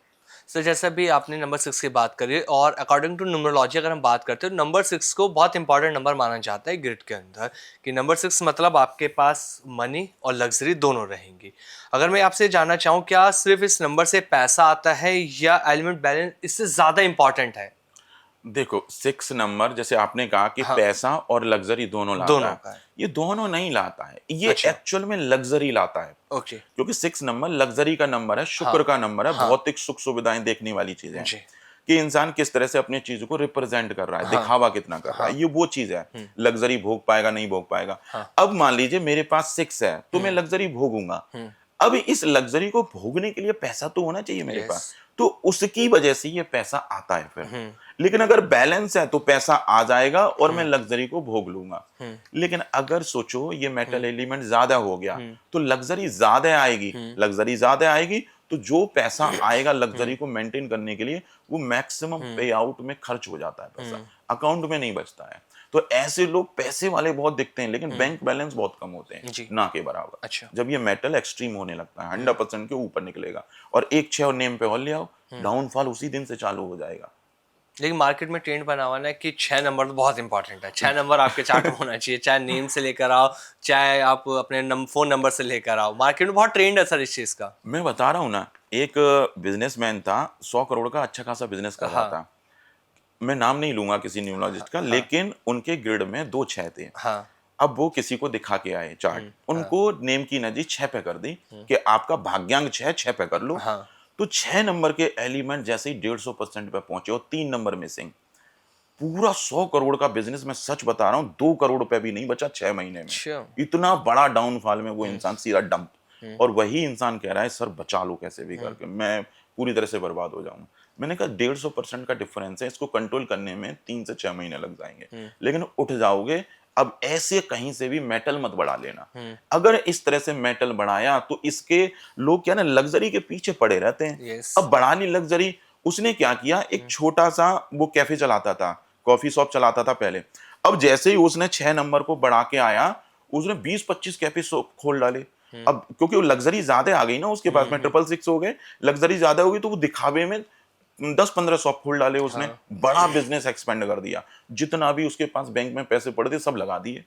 सर जैसा भी आपने नंबर 6 की बात करी, और अकॉर्डिंग टू न्यूमरोलॉजी अगर हम बात करते हैं, नंबर 6 को बहुत इंपॉर्टेंट नंबर माना जाता है ग्रिड के अंदर, कि नंबर 6 मतलब आपके पास मनी और लग्जरी दोनों रहेंगी। अगर मैं आपसे जानना चाहूँ, क्या सिर्फ इस नंबर से पैसा आता है या एलिमेंट बैलेंस इससे ज़्यादा इंपॉर्टेंट है? देखो 6 नंबर जैसे आपने कहा कि हाँ, पैसा और लग्जरी दोनों लाता दोनों है, का है। ये दोनों नहीं लाता है, ये अच्छा। एक्चुअल में लग्जरी लाता है। ओके। क्योंकि 6 नंबर लग्जरी का नंबर है, शुक्र हाँ, का नंबर है, हाँ, भौतिक सुख सुविधाएं देखने वाली चीजें हैं जी, कि इंसान किस तरह से अपनी चीजों को रिप्रेजेंट कर रहा है, हाँ, दिखावा कितना कर रहा हाँ, है, ये वो चीज है। लग्जरी भोग पाएगा नहीं भोग पाएगा। हाँ, अब मान लीजिए मेरे पास 6 है तो मैं लग्जरी भोगूंगा। अब इस लग्जरी को भोगने के लिए पैसा तो होना चाहिए मेरे यस, पास, तो उसकी वजह से ये पैसा आता है फिर। लेकिन अगर बैलेंस है तो पैसा आ जाएगा और मैं लग्जरी को भोग लूंगा। लेकिन अगर सोचो ये मेटल एलिमेंट ज्यादा हो गया तो लग्जरी ज्यादा आएगी, लग्जरी ज्यादा आएगी तो जो पैसा आएगा लग्जरी को मेंटेन करने के लिए वो मैक्सिमम पे आउट में खर्च हो जाता है, पैसा अकाउंट में नहीं बचता है। तो ऐसे लोग पैसे वाले बहुत दिखते हैं लेकिन बैंक बैलेंस बहुत कम होते हैं, जी। ना के बराबर। अच्छा। जब ये मेटल एक्सट्रीम होने लगता है 100% के ऊपर निकलेगा और एक 6 और नेम पे और ले आओ, डाउनफॉल उसी दिन से चालू हो जाएगा। लेकिन मार्केट में ट्रेंड बना हुआ है कि 6 नंबर तो बहुत इंपॉर्टेंट है, 6 नंबर आपके चार्ट में होना चाहिए, चाहे नेम से लेकर आओ, चाहे आप अपने फोन नंबर से लेकर आओ। मार्केट में बहुत ट्रेंड है सर इस चीज़ का। मैं बता रहा हूँ ना, एक बिजनेसमैन था, 100 करोड़ का अच्छा खासा बिजनेस कर रहा हाँ, था। मैं नाम नहीं लूंगा किसी न्यूमरोलॉजिस्ट का, लेकिन उनके ग्रिड में 2 6 थे। हाँ, अब वो किसी को दिखा के आए चार्ट, उनको नेम की एनर्जी 6 पे कर दी कि आपका भाग्यांक 6 पे कर लो। हाँ, तो 6 नंबर के एलिमेंट जैसे ही 150% पे पहुंचे और 3 नंबर मिसिंग, पूरा 100 करोड़ का बिजनेस, मैं सच बता रहा हूँ, 2 करोड़ रुपए भी नहीं बचा 6 महीने में। अच्छा, इतना बड़ा डाउनफॉल में वो इंसान सीधा डंप। और वही इंसान कह रहा है सर बचा लो कैसे भी करके, मैं पूरी तरह से बर्बाद हो जाऊंगा। मैंने कहा 150% का डिफरेंस है, इसको कंट्रोल करने में 3 से 6 महीने लग जाएंगे, लेकिन उठ जाओगे। अब ऐसे कहीं से भी मेटल मत बढ़ा लेना। अगर इस तरह से मेटल बढ़ाया तो इसके लोग क्या ना लग्जरी के पीछे पड़े रहते हैं। यस, अब बढ़ा ली लग्जरी, उसने क्या किया, एक छोटा सा वो कैफे चलाता था, कॉफी शॉप चलाता था पहले। अब जैसे ही उसने 6 नंबर को बढ़ा के आया, उसने 20-25 कैफे शॉप खोल डाले। अब क्योंकि वो लग्जरी ज्यादा आ गई ना उसके पास में, 666 हो गए, लग्जरी ज्यादा होगी तो वो दिखावे में 10-15 शॉप खोल डाले उसने। बड़ा बिजनेस एक्सपेंड कर दिया, जितना भी उसके पास बैंक में पैसे पड़े थे सब लगा दिए।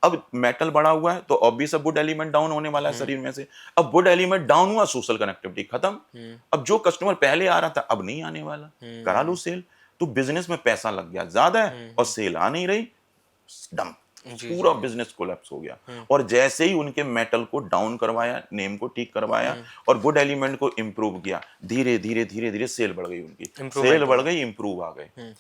अब मेटल बड़ा हुआ है तो ऑब्वियस अब वुड एलिमेंट डाउन होने वाला है शरीर में से। अब वुड एलिमेंट डाउन हुआ, सोशल कनेक्टिविटी खत्म। अब जो कस्टमर पहले आ रहा था अब नहीं आने वाला, करा लो सेल। तो बिजनेस में पैसा लग गया ज्यादा है और सेल आ नहीं रही, डंप, पूरा बिजनेस कोलैप्स हो गया। और जैसे ही उनके मेटल को डाउन करवाया, नेम को ठीक करवाया और वुड एलिमेंट को इंप्रूव किया, धीरे धीरे धीरे धीरे सेल बढ़ गई उनकी, सेल बढ़ गई, इंप्रूव आ गए।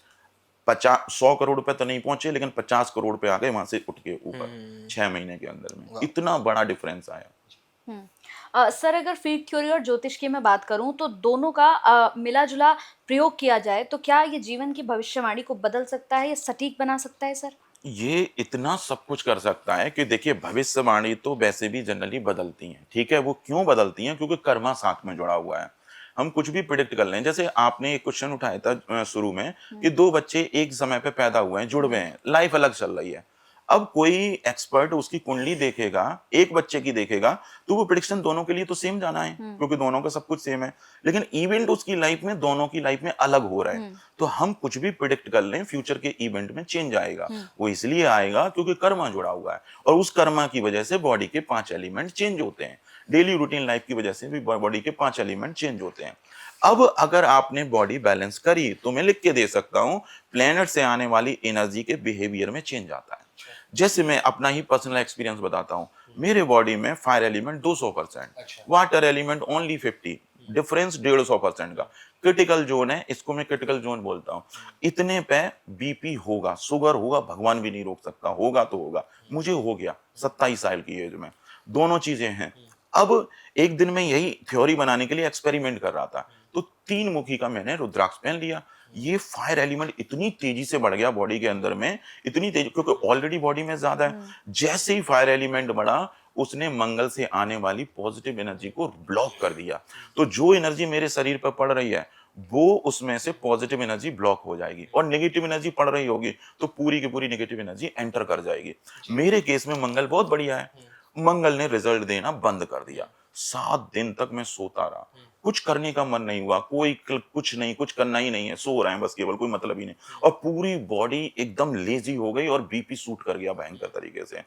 100 करोड़ रुपए तो नहीं पहुंचे लेकिन 50 करोड़ पे आ गए वहां से उठ के ऊपर 6 महीने के अंदर में। इतना बड़ा डिफरेंस आया। सर अगर फील्ड थ्योरी और ज्योतिष की मैं बात करूं तो दोनों का मिला जुला प्रयोग किया जाए तो क्या ये जीवन की भविष्यवाणी को बदल सकता है या सटीक बना सकता है सर? ये इतना सब कुछ कर सकता है कि देखिए भविष्यवाणी तो वैसे भी जनरली बदलती हैं, ठीक है। वो क्यों बदलती हैं? क्योंकि कर्मा साथ में जुड़ा हुआ है। हम कुछ भी प्रिडिक्ट कर लें। जैसे आपने एक क्वेश्चन उठाया था शुरू में कि 2 बच्चे एक समय पे पैदा हुए हैं, जुड़ गए हैं, लाइफ अलग चल रही है। अब कोई एक्सपर्ट उसकी कुंडली देखेगा, एक बच्चे की देखेगा, तो वो प्रिडिक्शन दोनों के लिए तो सेम जाना है क्योंकि दोनों का सब कुछ सेम है। लेकिन इवेंट उसकी लाइफ में, दोनों की लाइफ में अलग हो रहा है। तो हम कुछ भी प्रिडिक्ट कर लें, फ्यूचर के इवेंट में चेंज आएगा। वो इसलिए आएगा क्योंकि कर्मा जुड़ा हुआ है और उस कर्मा की वजह से बॉडी के 5 एलिमेंट चेंज होते हैं। डेली रूटीन लाइफ की वजह से भी बॉडी के 5 एलिमेंट चेंज होते हैं। अब अगर आपने बॉडी बैलेंस करी तो मैं लिख के दे सकता हूं, प्लेनेट से आने वाली एनर्जी के बिहेवियर में चेंज आता है। जैसे मैं अपना ही पर्सनल एक्सपीरियंस बताता हूं, मेरे बॉडी में fire element 200%, water element only 50, difference 150% का। क्रिटिकल जोन है, इसको मैं क्रिटिकल जोन बोलता हूं। इतने पे बीपी होगा, शुगर होगा, भगवान भी नहीं रोक सकता, होगा तो होगा। मुझे हो गया 27 साल की एज में, दोनों चीजें हैं। अब एक दिन मैं यही थ्योरी बनाने के लिए एक्सपेरिमेंट कर रहा था, तो 3 मुखी का मैंने रुद्राक्ष पहन लिया। ये फायर एलिमेंट इतनी तेजी से बढ़ गया बॉडी के अंदर में, इतनी तेजी, क्योंकि ऑलरेडी बॉडी में ज्यादा है। जैसे ही फायर एलिमेंट बढ़ा, उसने मंगल से आने वाली पॉजिटिव एनर्जी को ब्लॉक कर दिया। तो जो एनर्जी मेरे शरीर पर पड़ रही है वो उसमें से पॉजिटिव एनर्जी ब्लॉक हो जाएगी, और नेगेटिव एनर्जी पड़ रही होगी तो पूरी की पूरी नेगेटिव एनर्जी एंटर कर जाएगी। मेरे केस में मंगल बहुत बढ़िया है, मंगल ने रिजल्ट देना बंद कर दिया। 7 दिन तक मैं सोता रहा, कुछ करने का मन नहीं हुआ, कुछ नहीं, कुछ करना ही नहीं है, सो रहे हैं बस केवल, कोई मतलब ही नहीं, और पूरी बॉडी एकदम लेजी हो गई और बीपी शूट कर गया भयंकर तरीके से।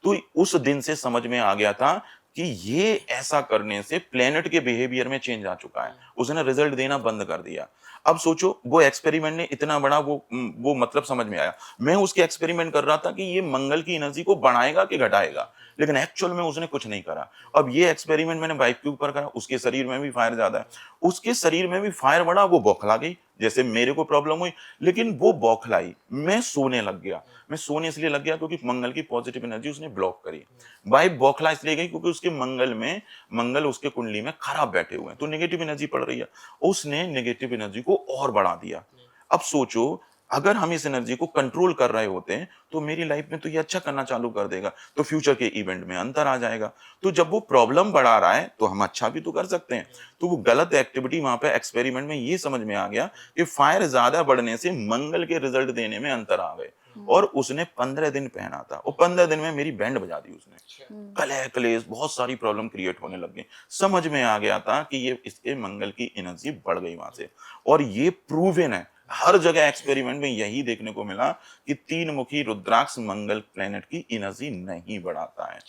तो उस दिन से समझ में आ गया था कि ये ऐसा करने से प्लेनेट के बिहेवियर में चेंज आ चुका है, उसने रिजल्ट देना बंद कर दिया। अब सोचो वो एक्सपेरिमेंट ने इतना बड़ा वो मतलब समझ में आया। मैं उसके एक्सपेरिमेंट कर रहा था कि ये मंगल की एनर्जी को बढ़ाएगा कि घटाएगा, लेकिन एक्चुअल में उसने कुछ नहीं करा। अब ये एक्सपेरिमेंट मैंने वाइफ के ऊपर करा, उसके शरीर में भी फायर ज्यादा है, उसके शरीर में भी फायर बढ़ा, वो बौखला गई जैसे मेरे को प्रॉब्लम हुई, लेकिन वो बौखलाई, मैं सोने लग गया। मैं सोने इसलिए लग गया क्योंकि मंगल की पॉजिटिव एनर्जी उसने ब्लॉक करी। वाइफ बौखला इसलिए गई क्योंकि उसके मंगल उसके कुंडली में खराब बैठे हुए हैं, तो नेगेटिव एनर्जी पड़ रही है, उसने नेगेटिव एनर्जी को और बढ़ा दिया। अब सोचो अगर हम इस एनर्जी को कंट्रोल कर रहे होते हैं तो मेरी लाइफ में तो ये अच्छा करना चालू कर देगा, तो फ्यूचर के इवेंट में अंतर आ जाएगा। तो जब वो प्रॉब्लम बढ़ा रहा है तो हम अच्छा भी तो कर सकते हैं। तो वो गलत एक्टिविटी वहां पे एक्सपेरिमेंट में ये समझ में आ गया कि फायर ज्यादा बढ़ने से मंगल के रिजल्ट देने में अंतर आ गए। और उसने 15 दिन पहना था, और 15 दिन में मेरी बैंड बजा दी उसने, कलह कलेश बहुत सारी प्रॉब्लम क्रिएट होने लग गई। समझ में आ गया था कि ये इसके मंगल की एनर्जी बढ़ गई वहां से, और ये प्रूवन है। हर जगह एक्सपेरिमेंट में यही देखने को मिला कि 3 मुखी रुद्राक्ष मंगल प्लेनेट की एनर्जी नहीं बढ़ाता है,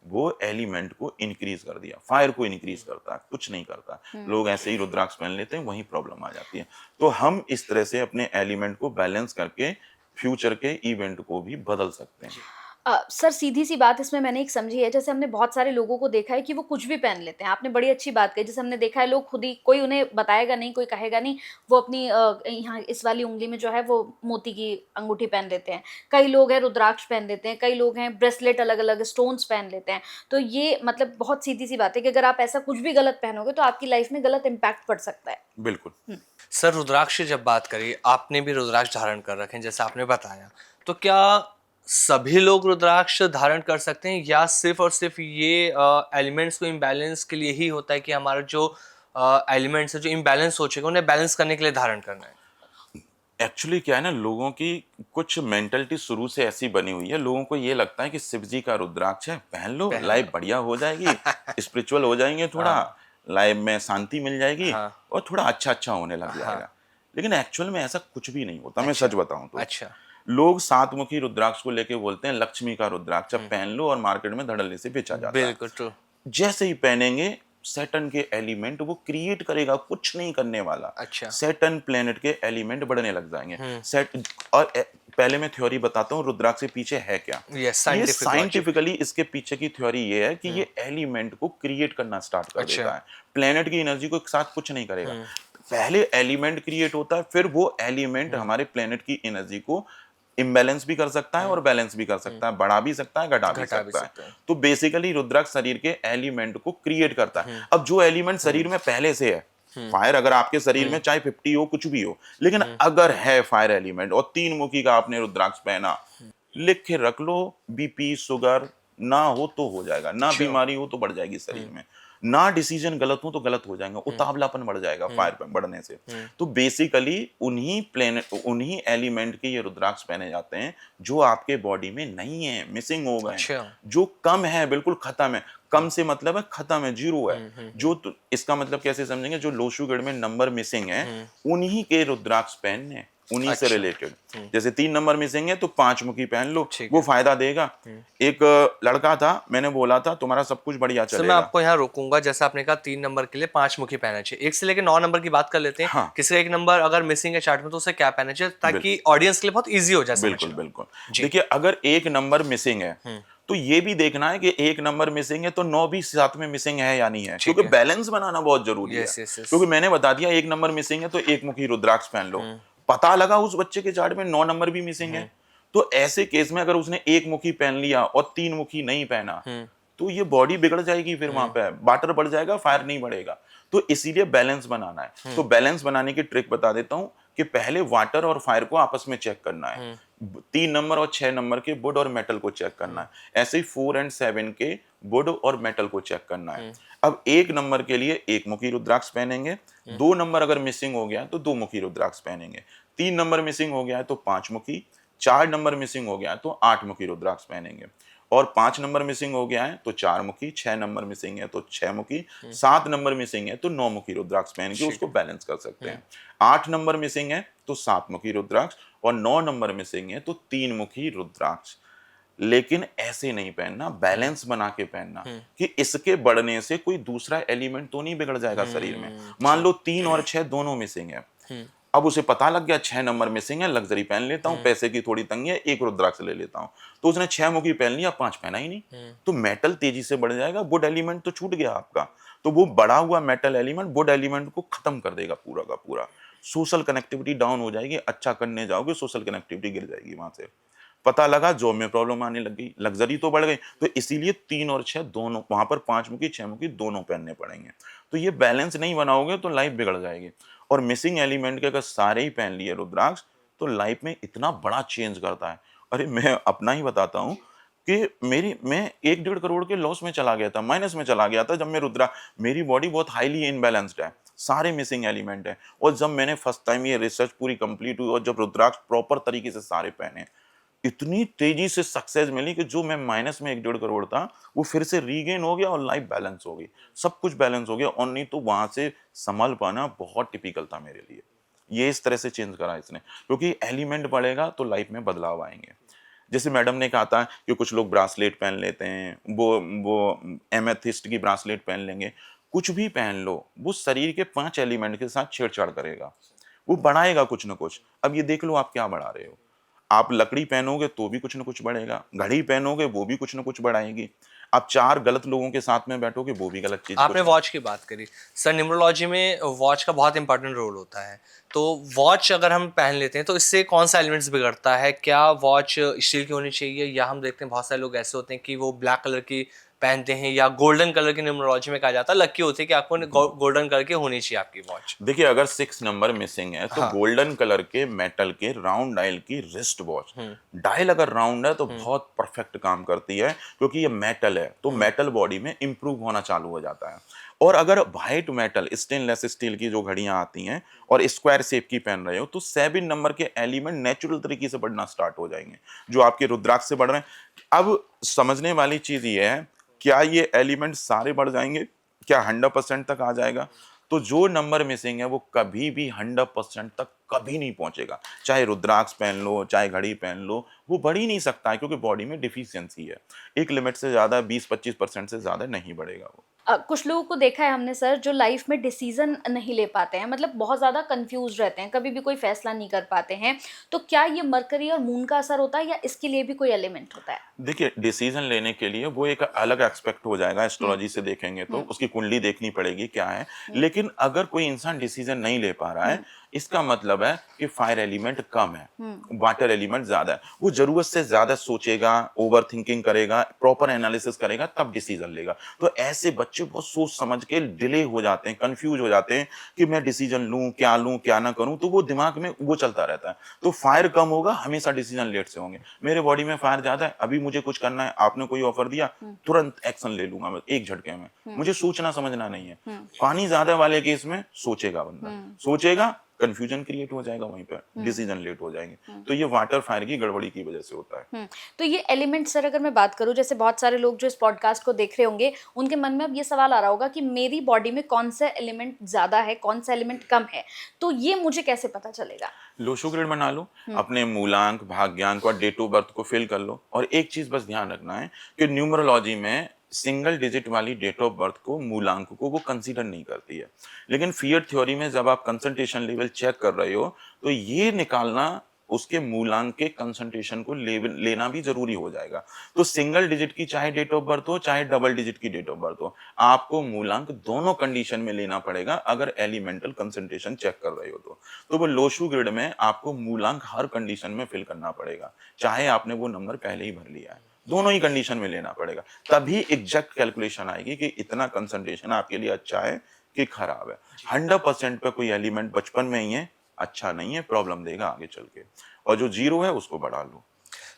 वो एलिमेंट को इंक्रीज कर दिया, फायर को इंक्रीज करता है, कुछ नहीं करता। लोग ऐसे ही रुद्राक्ष पहन लेते हैं, वही प्रॉब्लम आ जाती है। तो हम इस तरह से अपने एलिमेंट को बैलेंस करके फ्यूचर के इवेंट को भी बदल सकते हैं। सर सीधी सी बात इसमें मैंने एक समझी है, जैसे हमने बहुत सारे लोगों को देखा है कि वो कुछ भी पहन लेते हैं। आपने बड़ी अच्छी बात कही, जैसे हमने देखा है लोग खुद ही, कोई उन्हें बताएगा नहीं, कोई कहेगा नहीं, वो अपनी यहाँ इस वाली उंगली में जो है वो मोती की अंगूठी पहन लेते हैं। कई लोग हैं रुद्राक्ष पहन लेते हैं, कई लोग हैं ब्रेसलेट अलग अलग स्टोन्स पहन लेते हैं। तो ये मतलब बहुत सीधी सी बात है कि अगर आप ऐसा कुछ भी गलत पहनोगे तो आपकी लाइफ में गलत इम्पैक्ट पड़ सकता है। बिल्कुल। सर रुद्राक्ष की जब बात करी, आपने भी रुद्राक्ष धारण कर रखे हैं जैसे आपने बताया, तो क्या सभी लोग रुद्राक्ष धारण कर सकते हैं या सिर्फ और सिर्फ ये एलिमेंट्स को इम्बैलेंस के लिए ही होता है कि हमारा जो एलिमेंट्स है जो इम्बैलेंस हो चुके हैं उन्हें बैलेंस करने के लिए धारण करना है? एक्चुअली क्या है ना, लोगों की कुछ मेंटलिटी शुरू से ऐसी बनी हुई है, लोगों को ये लगता है कि शिव जी का रुद्राक्ष है, पहन लो, लाइफ बढ़िया हो जाएगी, स्पिरिचुअल हो जाएंगे, थोड़ा लाइफ में शांति मिल जाएगी, और थोड़ा अच्छा होने लग जाएगा। लेकिन एक्चुअल में ऐसा कुछ भी नहीं होता। मैं सच बताऊं तो अच्छा, लोग 7 मुखी रुद्राक्ष को लेके बोलते हैं लक्ष्मी का रुद्राक्ष, पहन लो, और मार्केट में धड़ल्ले से बेचा जाता है। बिल्कुल ट्रू। जैसे ही पहनेंगे सैटर्न के एलिमेंट वो क्रिएट करेगा, कुछ नहीं करने वाला। अच्छा। सैटर्न प्लेनेट के एलिमेंट बढ़ने लग जाएंगे। पहले मैं थ्योरी बताता हूँ रुद्राक्ष के पीछे है क्या। ये साइंटिफिकली इसके पीछे की थ्योरी ये है कि ये एलिमेंट को क्रिएट करना स्टार्ट कर देता है, प्लेनेट की एनर्जी को एक साथ कुछ नहीं करेगा। पहले एलिमेंट क्रिएट होता है, फिर वो एलिमेंट हमारे प्लेनेट की एनर्जी को इम्बैलेंस भी कर सकता है और बैलेंस भी कर सकता है, बढ़ा भी सकता है, घटा भी सकता है। तो बेसिकली रुद्राक्ष शरीर के एलिमेंट को क्रिएट करता है। अब जो एलिमेंट शरीर में पहले से है, फायर अगर आपके शरीर में चाहे 50 हो, कुछ भी हो, लेकिन अगर है फायर एलिमेंट और 3 मुखी का आपने रुद्राक्ष पहना, लिख के रख लो, बीपी शुगर ना हो तो हो जाएगा, ना बीमारी हो तो बढ़ जाएगी शरीर में, ना डिसीजन गलत हो तो गलत हो जाएगा, उतावलापन बढ़ जाएगा फायर बढ़ने से। तो बेसिकली उन्हीं एलिमेंट के ये रुद्राक्ष पहने जाते हैं जो आपके बॉडी में नहीं है, मिसिंग हो गए, जो कम है, बिल्कुल खत्म है। कम से मतलब है खत्म है, जीरो है। जो इसका मतलब कैसे समझेंगे, जो लो शुगर में नंबर मिसिंग है, उन्हीं के रुद्राक्ष पहनने, उन्हीं से रिलेटेड। जैसे 3 नंबर मिसिंग है तो 5 मुखी पहन लो, वो फायदा देगा। एक लड़का था, मैंने बोला था तुम्हारा सब कुछ बढ़िया चलेगा। मैं आपको यहाँ रोकूंगा, जैसा आपने कहा 3 नंबर के लिए 5 मुखी पहनना चाहिए। 1 से लेकर 9 नंबर की बात कर लेते हैं। हाँ। किसी का 1 नंबर अगर मिसिंग है चार्ट में तो उसे क्या पहनना चाहिए ताकि ऑडियंस के लिए बहुत ईजी हो जाए समझना। बिल्कुल। देखिए अगर 1 नंबर मिसिंग है तो ये भी देखना है कि 1 नंबर मिसिंग है तो 9 भी साथ में मिसिंग है या नहीं है, क्योंकि बैलेंस बनाना बहुत जरूरी है। क्योंकि मैंने बता दिया 1 नंबर मिसिंग है तो 1 मुखी रुद्राक्ष पहन लो, पता लगा उस बच्चे के चार्ट में 9 नंबर भी मिसिंग है, तो ऐसे केस में अगर उसने 1 मुखी पहन लिया और 3 मुखी नहीं पहना तो ये बॉडी बिगड़ जाएगी, फिर वहां पे वाटर बढ़ जाएगा, फायर नहीं बढ़ेगा। तो इसीलिए बैलेंस बनाना है। तो बैलेंस बनाने की ट्रिक बता देता हूँ। कि पहले वाटर और फायर को आपस में चेक करना है, 3 नंबर और 6 नंबर के वुड और मेटल को चेक करना है, ऐसे ही 4 एंड 7 के वुड और मेटल को चेक करना है। अब 1 नंबर के लिए 1 मुखी रुद्राक्ष पहनेंगे, 2 नंबर अगर मिसिंग हो गया तो 2 मुखी रुद्राक्ष पहनेंगे, 3 नंबर मिसिंग हो गया है तो 5 मुखी, 4 नंबर मिसिंग हो गया है तो 8 मुखी रुद्राक्ष पहनेंगे, और 5 नंबर मिसिंग हो गया है तो 4 मुखी, 6 नंबर मिसिंग है तो 6 मुखी, 7 नंबर मिसिंग है तो 9 मुखी रुद्राक्ष पहन के उसको बैलेंस कर सकते हैं। 8 नंबर मिसिंग है तो 7 मुखी रुद्राक्ष, और 9 नंबर मिसिंग है तो 3 मुखी रुद्राक्ष। लेकिन ऐसे नहीं पहनना, बैलेंस बना के पहनना कि इसके बढ़ने से कोई दूसरा एलिमेंट तो नहीं बिगड़ जाएगा शरीर में। मान लो 3 और 6 दोनों मिसिंग है, अब उसे पता लग गया 6 नंबर मिसिंग है, लग्जरी पहन लेता हूँ, पैसे की थोड़ी तंगी है, 1 रुद्राक्ष ले लेता हूँ, तो उसने 6 मुखी पहन लिया, 5 पहना ही नहीं, तो मेटल तेजी से बढ़ जाएगा, वुड एलिमेंट तो छूट गया आपका, तो वो बढ़ा हुआ मेटल एलिमेंट वुड एलिमेंट को खत्म कर देगा पूरा का पूरा। सोशल कनेक्टिविटी डाउन हो जाएगी, अच्छा करने जाओगे सोशल कनेक्टिविटी गिर जाएगी, वहां से पता लगा जॉब में प्रॉब्लम आने लग गई, लग्जरी तो बढ़ गई, तो इसीलिए 3 और 6 दोनों, वहां पर 5 मुखी 6 मुखी दोनों पहनने पड़ेंगे। तो ये बैलेंस नहीं बनाओगे तो लाइफ बिगड़ जाएगी। और मिसिंग एलिमेंट के अगर सारे ही पहन लिए रुद्राक्ष तो लाइफ में इतना बड़ा चेंज करता है। अरे मैं अपना ही बताता हूँ कि मैं 1-1.5 करोड़ के लॉस में चला गया था, माइनस में चला गया था जब मैं मेरी बॉडी बहुत हाईली इनबैलेंस्ड है, सारे मिसिंग एलिमेंट है, और जब मैंने फर्स्ट टाइम ये रिसर्च पूरी कंप्लीट हुई और जब रुद्राक्ष प्रॉपर तरीके से सारे पहने, इतनी तेजी से सक्सेस मिली कि जो मैं माइनस में 1-1.5 करोड़ था वो फिर से रीगेन हो गया और लाइफ बैलेंस हो गई, सब कुछ बैलेंस हो गया, और नहीं तो वहां से संभल पाना बहुत टिपिकल था मेरे लिए। ये इस तरह से चेंज करा इसने, क्योंकि एलिमेंट बढ़ेगा तो लाइफ में बदलाव आएंगे। जैसे मैडम ने कहा था कि कुछ लोग ब्रासलेट पहन लेते हैं, वो एमेथिस्ट की ब्रासलेट पहन लेंगे, कुछ भी पहन लो, वो शरीर के 5 एलिमेंट के साथ छेड़छाड़ करेगा, वो बढ़ाएगा कुछ ना कुछ। अब ये देख लो आप क्या बढ़ा रहे हो, आप लकड़ी पहनोगे तो भी कुछ ना कुछ बढ़ेगा, घड़ी पहनोगे वो भी कुछ ना कुछ बढ़ाएगी, आप 4 गलत लोगों के साथ में बैठोगे वो भी गलत चीज आपने कुछ। वॉच की बात करी सर, न्यूमरोलॉजी में वॉच का बहुत इंपॉर्टेंट रोल होता है। तो वॉच अगर हम पहन लेते हैं तो इससे कौन सा एलिमेंट्स बिगड़ता है? क्या वॉच स्टील की होनी चाहिए, या हम देखते हैं बहुत सारे लोग ऐसे होते हैं कि वो ब्लैक कलर की पहनते हैं, या गोल्डन कलर की न्यूमरोलॉजी में कहा जाता है लकी होती है कि आपको गोल्डन कलर की होनी चाहिए आपकी वॉच। देखिए अगर 6 नंबर मिसिंग है तो हाँ। गोल्डन कलर के मेटल के राउंड डायल की रिस्ट वॉच, डायल अगर राउंड है तो बहुत परफेक्ट काम करती है, क्योंकि ये मेटल है तो मेटल बॉडी में इंप्रूव होना चालू हो जाता है। और अगर व्हाइट मेटल स्टेनलेस स्टील की जो घड़ियां आती हैं और स्क्वायर शेप की पहन रहे हो तो 7 नंबर के एलिमेंट नेचुरल तरीके से बढ़ना स्टार्ट हो जाएंगे, जो आपके रुद्राक्ष से बढ़ रहे हैं। अब समझने वाली चीज ये है, क्या ये एलिमेंट सारे बढ़ जाएंगे, क्या 100% तक आ जाएगा? तो जो नंबर मिसिंग है वो कभी भी 100% तक कभी नहीं पहुंचेगा, चाहे रुद्राक्ष पहन लो चाहे घड़ी पहन लो, वो बढ़ ही नहीं सकता है, क्योंकि बॉडी में डिफिशियंसी है। एक लिमिट से ज्यादा 20-25% से ज्यादा नहीं बढ़ेगा वो। कुछ लोगों को देखा है हमने सर, जो लाइफ में डिसीजन नहीं ले पाते हैं, मतलब बहुत ज़्यादा कंफ्यूज रहते हैं, कभी भी कोई फैसला नहीं कर पाते हैं, तो क्या ये मरकरी और मून का असर होता है, या इसके लिए भी कोई एलिमेंट होता है? देखिए डिसीजन लेने के लिए वो एक अलग एक्सपेक्ट हो जाएगा, एस्ट्रोलॉजी से देखेंगे तो उसकी कुंडली देखनी पड़ेगी क्या है। लेकिन अगर कोई इंसान डिसीजन नहीं ले पा रहा है, इसका मतलब है कि फायर एलिमेंट कम है, वाटर एलिमेंट ज्यादा है, वो जरूरत से ज्यादा सोचेगा, ओवर थिंकिंग करेगा, प्रॉपर एनालिसिस करेगा, तब डिसीजन लेगा। तो ऐसे बच्चे बहुत सोच समझ के डिले हो जाते हैं, कंफ्यूज हो जाते हैं कि मैं डिसीजन लूं क्या ना करूं, तो वो दिमाग में वो चलता रहता है। तो फायर कम होगा, हमेशा डिसीजन लेट से होंगे। मेरे बॉडी में फायर ज्यादा है, अभी मुझे कुछ करना है, आपने कोई ऑफर दिया, तुरंत एक्शन ले लूंगा मैं एक झटके में, मुझे सोचना समझना नहीं है। पानी ज्यादा वाले केस में सोचेगा बंदा, सोचेगा, कंफ्यूजन क्रिएट हो जाएगा, वहीं पर डिसीजन लेट हो जाएंगे। तो ये वाटर फायर की गड़बड़ी की वजह से होता है। तो ये एलिमेंट सर, अगर मैं बात करूं, जैसे बहुत सारे लोग जो इस पॉडकास्ट को देख रहे होंगे, उनके मन में अब ये सवाल आ रहा होगा कि मेरी बॉडी में कौन सा एलिमेंट ज्यादा है, कौन सा एलिमेंट कम है, तो ये मुझे कैसे पता चलेगा? लोशो ग्रिड बना लो, अपने मूलांक, भाग्यांक और डेट ऑफ बर्थ को फिल कर लो। और एक चीज बस ध्यान रखना है कि न्यूमरोलॉजी में सिंगल डिजिट वाली डेट ऑफ बर्थ को, मूलांक को वो कंसीडर नहीं करती है। लेकिन फियर थ्योरी में जब आप कंसंट्रेशन लेवल चेक कर रहे हो तो ये निकालना उसके मूलांक के कंसंट्रेशन को लेना भी जरूरी हो जाएगा। तो सिंगल डिजिट की चाहे डेट ऑफ बर्थ हो चाहे डबल डिजिट की डेट ऑफ बर्थ हो, आपको मूलांक दोनों कंडीशन में लेना पड़ेगा अगर एलिमेंटल कंसंट्रेशन चेक कर रहे हो तो वो लोशो ग्रिड में आपको मूलांक हर कंडीशन में फिल करना पड़ेगा, चाहे आपने वो नंबर पहले ही भर लिया है, दोनों ही कंडीशन में लेना पड़ेगा, तभी एग्जैक्ट कैलकुलेशन आएगी कि इतना कंसंट्रेशन आपके लिए अच्छा है कि खराब है। 100% पे कोई एलिमेंट बचपन में ही है अच्छा नहीं है, प्रॉब्लम देगा आगे चल के। और जो 0 है उसको बढ़ा लो।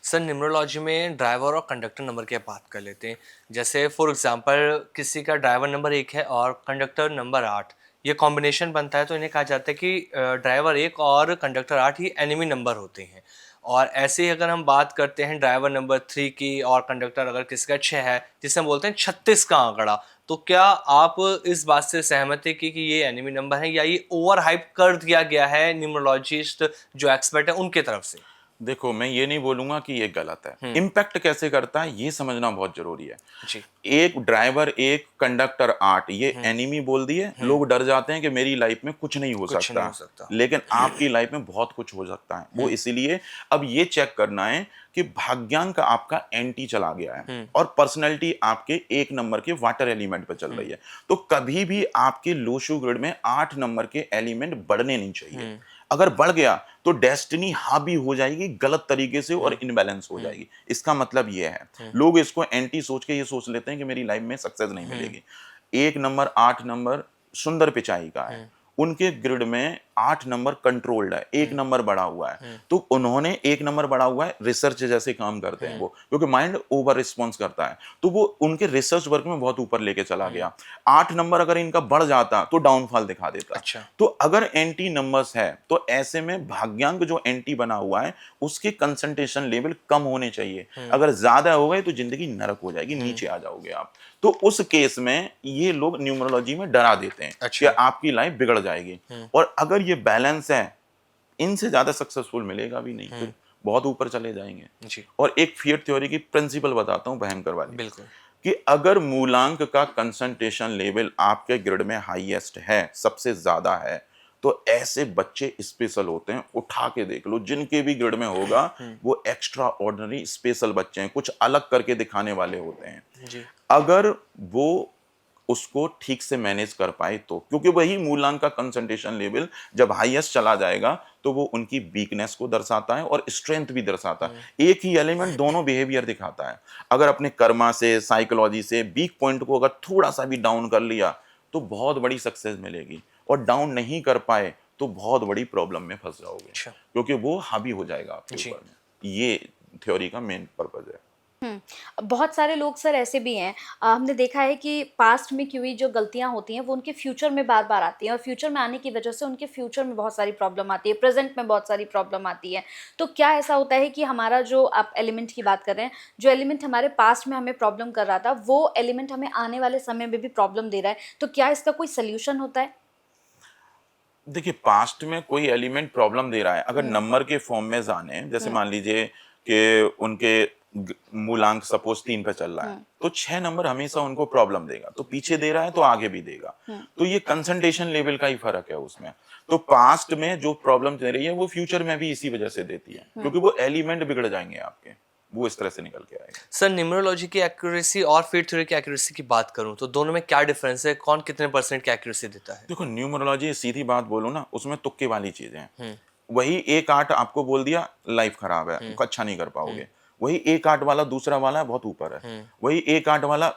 सर न्यूमरोलॉजी में ड्राइवर और कंडक्टर नंबर की बात कर लेते हैं। जैसे फॉर एग्जांपल किसी का ड्राइवर नंबर 1 है और कंडक्टर नंबर 8, ये कॉम्बिनेशन बनता है तो इन्हें कहा जाता है कि ड्राइवर 1 और कंडक्टर 8 ये एनिमी नंबर होते हैं। और ऐसे ही अगर हम बात करते हैं ड्राइवर नंबर 3 की और कंडक्टर अगर किसी का 6 है, जिसे हम बोलते हैं 36 का आंकड़ा, तो क्या आप इस बात से सहमत है कि ये एनिमी नंबर है या ये ओवर हाइप कर दिया गया है न्यूमरोलॉजिस्ट जो एक्सपर्ट है उनके तरफ से? देखो, मैं ये नहीं बोलूँगा कि ये गलत है। हुँ। इम्पैक्ट कैसे करता है ये समझना बहुत ज़रूरी है। जी। एक ड्राइवर 1 कंडक्टर 8 ये हुँ। एनिमी बोल दिए, लोग डर जाते हैं कि मेरी लाइफ में कुछ नहीं हो कुछ नहीं सकता। हो सकता। लेकिन आपकी लाइफ में बहुत कुछ हो सकता है। वो इसीलिए अब ये चेक करना है कि भाग्यांक आपका एंटी चला गया है और पर्सनैलिटी आपके 1 नंबर के वाटर एलिमेंट पे चल रही है। तो कभी भी आपके लोशो ग्रिड में 8 नंबर के एलिमेंट बढ़ने नहीं चाहिए। अगर बढ़ गया तो डेस्टिनी हावी हो जाएगी गलत तरीके से और इनबैलेंस हो जाएगी। इसका मतलब ये है, लोग इसको एंटी सोच के ये सोच लेते हैं कि मेरी लाइफ में सक्सेस नहीं मिलेगी। 1 नंबर 8 नंबर सुंदर पिचाई का है, उनके ग्रिड में 8 नंबर कंट्रोल्ड है, 1 नंबर बढ़ा हुआ है। तो उन्होंने 1 नंबर बढ़ा हुआ है, रिसर्च जैसे काम करते हैं वो, क्योंकि माइंड ओवर रिस्पॉन्स करता है, तो वो उनके रिसर्च वर्क में बहुत ऊपर लेके चला गया। 8 नंबर अगर इनका बढ़ जाता तो डाउनफॉल दिखा देता। अच्छा। तो अगर एंटी नंबर्स है तो ऐसे में भाग्यांक जो एंटी बना हुआ है उसके कंसंट्रेशन लेवल कम होने चाहिए। अगर ज्यादा हो गए तो जिंदगी नरक हो जाएगी, नीचे आ जाओगे आप। तो उस केस में ये लोग न्यूमरोलॉजी में डरा देते हैं अच्छा। कि आपकी लाइफ बिगड़ जाएगी। और अगर ये बैलेंस है, इनसे ज्यादा सक्सेसफुल मिलेगा भी नहीं, फिर बहुत ऊपर चले जाएंगे। जी। और एक फिएट थ्योरी की प्रिंसिपल बताता हूं भयंकर वाली, बिल्कुल। कि अगर मूलांक का कंसंट्रेशन लेवल आपके ग्रिड में हाईएस्ट है, सबसे ज्यादा है, तो ऐसे बच्चे स्पेशल होते हैं। उठा के देख लो, जिनके भी ग्रिड में होगा वो एक्स्ट्रा ऑर्डिनरी स्पेशल बच्चे हैं, कुछ अलग करके दिखाने वाले होते हैं। जी। अगर वो उसको ठीक से मैनेज कर पाए तो, क्योंकि वही मूलांक का कंसंट्रेशन लेवल जब हाईएस्ट चला जाएगा तो वो उनकी वीकनेस को दर्शाता है और स्ट्रेंथ भी दर्शाता है। एक ही एलिमेंट दोनों बिहेवियर दिखाता है। अगर अपने कर्मा से, साइकोलॉजी से वीक पॉइंट को अगर थोड़ा सा भी डाउन कर लिया तो बहुत बड़ी सक्सेस मिलेगी, और डाउन नहीं कर पाए तो बहुत बड़ी प्रॉब्लम में फंस जाओगे, अच्छा। क्योंकि वो हावी हो जाएगा आपके जी। ऊपर में। ये थ्योरी का मेन पर्पज है। बहुत सारे लोग सर ऐसे भी हैं, हमने देखा है कि पास्ट में की हुई जो गलतियां होती हैं वो उनके फ्यूचर में बार बार आती हैं, और फ्यूचर में आने की वजह से उनके फ्यूचर में बहुत सारी प्रॉब्लम आती है, प्रेजेंट में बहुत सारी प्रॉब्लम आती है। तो क्या ऐसा होता है कि हमारा जो आप एलिमेंट की बात कर रहे हैं, जो एलिमेंट हमारे पास्ट में हमें प्रॉब्लम कर रहा था वो एलिमेंट हमें आने वाले समय में भी प्रॉब्लम दे रहा है, तो क्या इसका कोई सोल्यूशन होता है? देखिए, पास्ट में कोई एलिमेंट प्रॉब्लम दे रहा है, अगर नंबर के फॉर्म में जाने, जैसे मान लीजिए कि उनके मूलांक सपोज 3 पे चल रहा है, तो 6 नंबर हमेशा उनको प्रॉब्लम देगा, तो पीछे दे रहा है तो आगे भी देगा। तो ये कंसंट्रेशन लेवल का ही फर्क है उसमें। तो पास्ट में जो प्रॉब्लम दे रही है वो फ्यूचर में भी इसी वजह से देती है, क्योंकि वो एलिमेंट बिगड़ जाएंगे आपके, वो इस तरह से निकल के आएगा। सर न्यूमरोलॉजी की एक्यूरेसी और फील्ड थ्योरी की एक्यूरेसी की बात करूं तो दोनों में क्या डिफरेंस है, कौन कितने % की एक्यूरेसी देता है? देखो, न्यूमरोलॉजी सीधी बात बोलो ना, उसमें तुक्के वाली चीजें हैं। वही 1-8 आपको बोल दिया लाइफ खराब है, अच्छा नहीं कर पाओगे। वही 1-8 वाला दूसरा वाला है बहुत ऊपर है। वही 1-8 वाला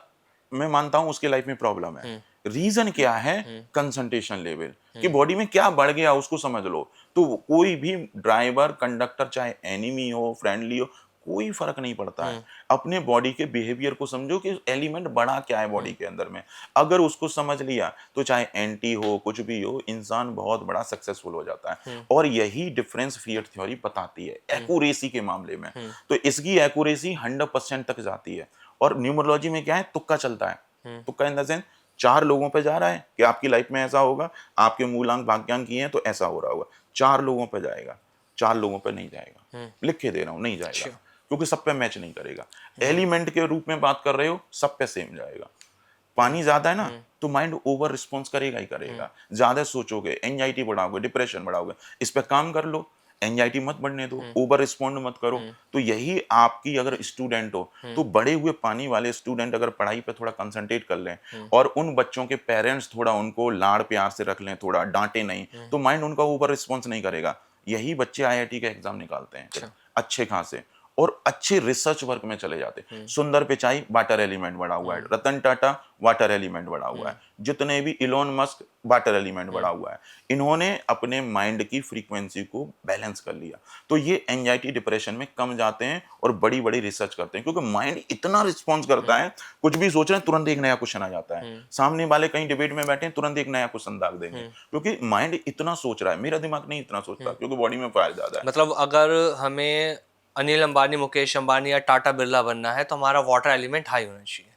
मैं मानता हूं उसके लाइफ में प्रॉब्लम है। रीजन क्या है? कंसंट्रेशन लेवल, कि बॉडी में क्या बढ़ गया उसको समझ लो। तो कोई भी ड्राइवर, कंडक्टर, चाहे एनिमी हो, फ्रेंडली हो, कोई फर्क नहीं पड़ता है। अपने बॉडी के बिहेवियर को समझो कि एलिमेंट बड़ा क्या है बॉडी के अंदर में। अगर उसको समझ लिया तो चाहे एंटी हो, कुछ भी हो, इंसान बहुत बड़ा सक्सेसफुल हो जाता है। और यही डिफरेंस फिएट थ्योरी बताती है एक्यूरेसी के मामले में। तो इसकी एक्यूरेसी 100% तक जाती है। और न्यूमरोलॉजी में क्या है? तुक्का चलता है। तुक्का इन द सेंस 4 लोगों पे जा रहा है कि आपकी लाइफ में ऐसा होगा, आपके मूलांक भाग्यांक ये हैं तो ऐसा हो रहा होगा। 4 लोगों पे जाएगा, 4 लोगों पे नहीं जाएगा। लिख के दे रहा हूं, नहीं जाएगा, क्योंकि सब पे मैच नहीं करेगा। एलिमेंट के रूप में बात कर रहे हो, सब पे सेम जाएगा। पानी ज्यादा है ना तो माइंड ओवर रिस्पॉन्स करेगा ही करेगा। ज्यादा सोचोगे, एंजाइटी बढ़ाओगे, डिप्रेशन बढ़ाओगे, इस पे काम कर लो। एंजाइटी मत बढ़ने दो, ओवर रिस्पॉन्ड मत करो। तो यही आपकी, अगर स्टूडेंट हो तो बड़े हुए पानी वाले स्टूडेंट अगर पढ़ाई पे थोड़ा कंसंट्रेट कर लें, और उन बच्चों के पेरेंट्स थोड़ा उनको लाड़ प्यार से रख लें, थोड़ा डांटे नहीं, तो माइंड उनका ओवर रिस्पॉन्स नहीं करेगा। यही बच्चे IIT का एग्जाम निकालते हैं अच्छे खासे, और अच्छे रिसर्च वर्क में चले जाते हैं। सुंदर पिचाई वाटर एलिमेंट बढ़ा हुआ है, रतन टाटा वाटर एलिमेंट बढ़ा हुआ है, जितने भी इलोन मस्क वाटर एलिमेंट बढ़ा हुआ है। इन्होंने अपने माइंड की फ्रीक्वेंसी को बैलेंस कर लिया, तो ये एंजाइटी डिप्रेशन में कम जाते हैं और बड़ी बड़ी रिसर्च करते हैं, क्योंकि माइंड इतना रिस्पॉन्स करता है, कुछ भी सोच रहे हैं तुरंत एक नया क्वेश्चन आ जाता है, सामने वाले कहीं डिबेट में बैठे हैं तुरंत एक नया क्वेश्चन दाग देंगे, क्योंकि माइंड इतना सोच रहा है। मेरा दिमाग नहीं इतना सोचता, क्योंकि बॉडी में फायर ज्यादा है। मतलब अगर हमें अनिल अंबानी, मुकेश अंबानी या टाटा बिरला बनना है तो हमारा वाटर एलिमेंट हाई होना चाहिए।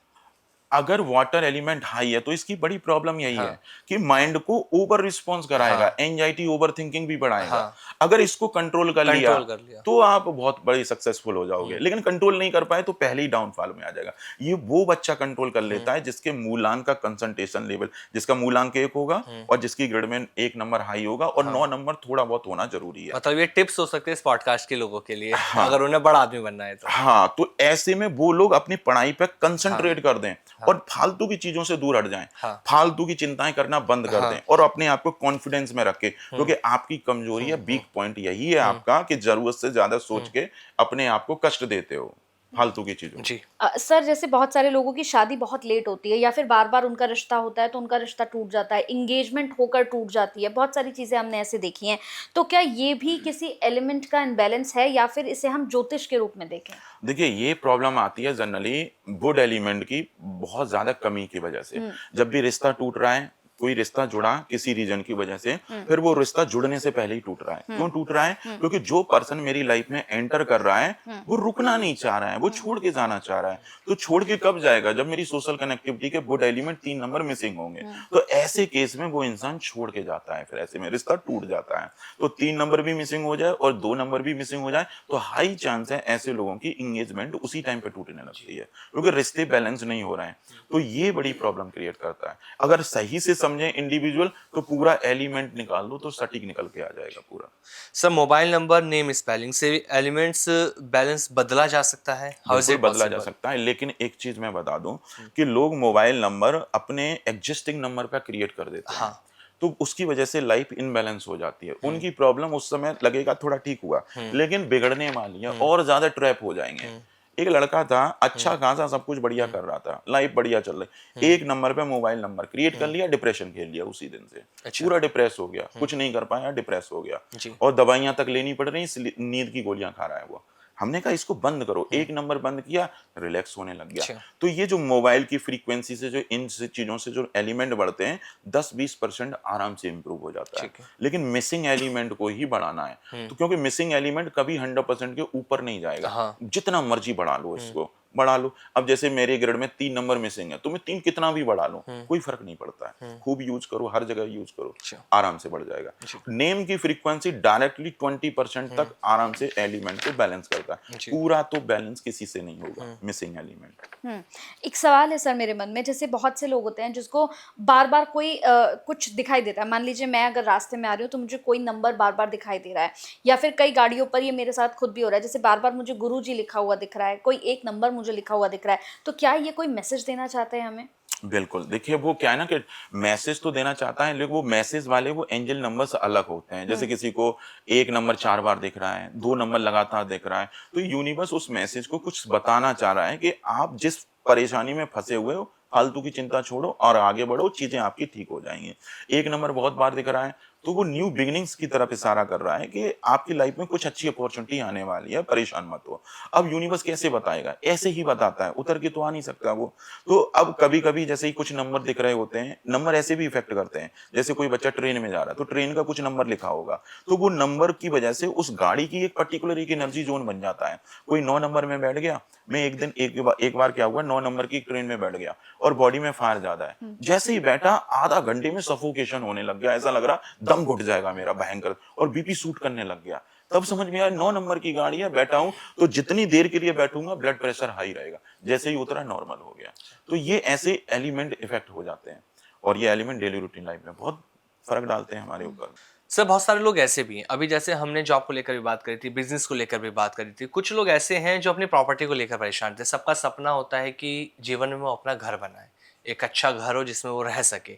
अगर वाटर एलिमेंट हाई है तो इसकी बड़ी प्रॉब्लम यही हाँ। है कि माइंड को ओवर रिस्पॉन्स कराएगा, हाँ। एंजाइटी ओवर थिंकिंग भी बढ़ाएगा। हाँ। अगर इसको कंट्रोल कर लिया कंट्रोल कर लिया। तो आप बहुत बड़ी सक्सेसफुल हो जाओगे, लेकिन कंट्रोल नहीं कर पाए तो पहले ही डाउनफॉल में आ जाएगा। ये वो बच्चा कंट्रोल कर लेता है जिसके मूलांक का कंसंट्रेशन लेवल, जिसका मूलांक 1 होगा और जिसकी ग्रेड में 1 नंबर हाई होगा और 9 नंबर थोड़ा बहुत होना जरूरी है। मतलब ये टिप्स हो सकते हैं इस पॉडकास्ट के लोगों के लिए, हाँ। अगर उन्हें बड़ा आदमी बनना है तो। हाँ, तो ऐसे में वो लोग अपनी पढ़ाई पे कंसंट्रेट कर दें और फालतू की चीजों से दूर हट जाएं, हाँ। फालतू की चिंताएं करना बंद कर दें और अपने आप को कॉन्फिडेंस में रखें, क्योंकि आपकी कमजोरी है, वीक पॉइंट यही है आपका कि जरूरत से ज्यादा सोच के अपने आप को कष्ट देते हो फालतू की चीजों में। जी। सर जैसे बहुत सारे लोगों की शादी बहुत लेट होती है या फिर बार बार उनका रिश्ता होता है तो उनका रिश्ता टूट जाता है, इंगेजमेंट होकर टूट जाती है, बहुत सारी चीज़ें हमने ऐसे देखी हैं। तो क्या ये भी किसी एलिमेंट का इनबैलेंस है या फिर इसे हम ज्योतिष के रूप में देखें? देखिए, ये प्रॉब्लम आती है जनरली गुड एलिमेंट की बहुत ज्यादा कमी की वजह से। जब भी रिश्ता टूट रहा है, कोई रिश्ता जुड़ा किसी रीजन की वजह से, फिर वो रिश्ता जुड़ने से पहले ही टूट रहा है। क्यों टूट रहा है? क्योंकि जो पर्सन मेरी लाइफ में एंटर कर रहा है वो रुकना नहीं चाह रहा है, वो छोड़ के जाना चाह रहा है। तो छोड़ के कब जाएगा? जब मेरी सोशल कनेक्टिविटी के गुड एलिमेंट 3 नंबर मिसिंग होंगे। तो ऐसे केस में वो इंसान छोड़ के जाता है, फिर ऐसे में रिश्ता टूट जाता है। तो 3 नंबर भी मिसिंग हो जाए और 2 नंबर भी मिसिंग हो जाए तो हाई चांस है ऐसे लोगों की इंगेजमेंट उसी टाइम पे टूटने लगती है, क्योंकि रिश्ते बैलेंस नहीं हो रहे हैं। तो ये बड़ी प्रॉब्लम क्रिएट करता है। अगर सही से समझे इंडिविजुअल तो पूरा एलिमेंट निकाल लो तो सटीक निकल के आ जाएगा पूरा। Sir mobile number name spelling से एलिमेंट्स बैलेंस बदला जा सकता है? हाउ इज बिल्कुल इट बदला जा पॉसिबल? सकता है, लेकिन एक चीज मैं बता दूं कि लोग मोबाइल नंबर अपने एग्जिस्टिंग नंबर पे क्रिएट कर देते हैं। हाँ। तो उसकी वजह से लाइफ इनबैलेंस हो जाती है। उनकी प्रॉब्लम उस समय लगेगा थोड़ा ठीक हुआ, लेकिन बिगड़ने वाली है और ज्यादा ट्रैप हो जाएंगे। एक लड़का था, अच्छा खासा सब कुछ बढ़िया कर रहा था, लाइफ बढ़िया चल रही, एक नंबर पे मोबाइल नंबर क्रिएट कर लिया, डिप्रेशन खेल लिया उसी दिन से। अच्छा। पूरा डिप्रेस हो गया, कुछ नहीं कर पाया, डिप्रेस हो गया जी। और दवाइयां तक लेनी पड़ रही, नींद की गोलियां खा रहा है वो। हमने कहा इसको बंद करो, एक नंबर बंद किया, रिलैक्स होने लग गया। अच्छा। तो ये जो मोबाइल की फ्रीक्वेंसी से जो इन चीजों से जो एलिमेंट बढ़ते हैं 10-20% आराम से इंप्रूव हो जाता है। ठीक है। लेकिन मिसिंग एलिमेंट को ही बढ़ाना है, तो क्योंकि मिसिंग एलिमेंट कभी 100% के ऊपर नहीं जाएगा। हाँ। जितना मर्जी बढ़ा लो इसको, बढ़ा लो। अब जैसे मेरे ग्रेड में 3 नंबर मिसिंग है, तो मैं 3 कितना भी बढ़ा लो कोई फर्क नहीं पड़ता है। खूब यूज करो, हर जगह यूज करो, अच्छा। आराम से बढ़ जाएगा। नेम की फ्रीक्वेंसी डायरेक्टली 20% तक आराम से एलिमेंट को बैलेंस करता है। जी। पूरा तो बैलेंस किसी से नहीं होगा मिसिंग एलिमेंट। एक सवाल है सर मेरे मन में, जैसे बहुत से लोग होते हैं जिसको बार बार कोई कुछ दिखाई देता है। मान लीजिए मैं अगर रास्ते में आ रही हूँ तो मुझे कोई नंबर बार बार दिखाई दे रहा है, या फिर कई गाड़ियों पर ये मेरे साथ खुद भी हो रहा है, जैसे बार बार मुझे गुरुजी लिखा हुआ दिख रहा है, कोई एक नंबर मुझे लिखा हुआ दिख रहा है। तो क्या ये कोई मैसेज देना चाहते हैं हमें? बिल्कुल, देखिए वो क्या है ना कि मैसेज तो देना चाहता है, लेकिन वो मैसेज वाले वो एंजल नंबर से अलग होते हैं। जैसे किसी को 1 नंबर 4 बार दिख रहा है, 2 नंबर लगातार दिख रहा है, तो यूनिवर्स उस मैसेज को कुछ बताना चाह रहा है कि आप जिस परेशानी में फंसे हुए हो, फालतू की चिंता छोड़ो और आगे बढ़ो, चीजें आपकी ठीक हो जाएंगी। 1 नंबर बहुत बार दिख रहा है तो वो न्यू बिगिनिंग्स की तरफ इशारा कर रहा है कि आपकी लाइफ में कुछ अच्छी अपॉर्चुनिटी आने वाली है, परेशान मत हो। अब यूनिवर्स कैसे बताएगा? ऐसे ही बताता है, उतर के तो आ नहीं सकता वो। तो अब कभी कभी जैसे ही कुछ नंबर दिख रहे होते हैं, नंबर ऐसे भी इफेक्ट करते हैं। जैसे कोई बच्चा ट्रेन में जा रहा है तो ट्रेन का कुछ नंबर लिखा होगा, तो वो नंबर की वजह से उस गाड़ी की एक पर्टिकुलर एक एनर्जी जोन बन जाता है। कोई 9 नंबर में बैठ गया, मैं एक दिन एक बार क्या हुआ, 9 नंबर की ट्रेन में बैठ गया और बॉडी में फायर ज्यादा है। जैसे ही बैठा आधा घंटे में सफोकेशन होने लग गया, ऐसा लग रहा दम घुट जाएगा मेरा भयंकर, और बीपी शूट करने लग गया। तब समझ में आया 9 नंबर की गाड़ी है, बैठा हूं तो जितनी देर के लिए बैठूंगा ब्लड प्रेशर हाई रहेगा, जैसे ही उतरा नॉर्मल हो गया। तो ये ऐसे एलिमेंट इफेक्ट हो जाते हैं और ये एलिमेंट डेली रूटीन लाइफ में बहुत फर्क डालते हैं हमारे ऊपर। सर बहुत सारे लोग ऐसे भी हैं, अभी जैसे हमने जॉब को लेकर भी बात करी थी, बिजनेस को लेकर भी बात करी थी। कुछ लोग ऐसे हैं जो अपनी प्रॉपर्टी को लेकर परेशान थे। सबका सपना होता है कि जीवन में वो अपना घर बनाए, एक अच्छा घर हो जिसमें वो रह सके।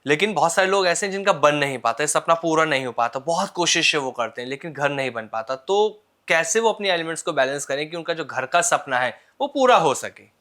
लेकिन बहुत सारे लोग ऐसे हैं जिनका बन नहीं पाता, सपना पूरा नहीं हो पाता, बहुत कोशिशें वो करते हैं लेकिन घर नहीं बन पाता। तो कैसे वो अपनी एलिमेंट्स को बैलेंस करें कि उनका जो घर का सपना है वो पूरा हो सके?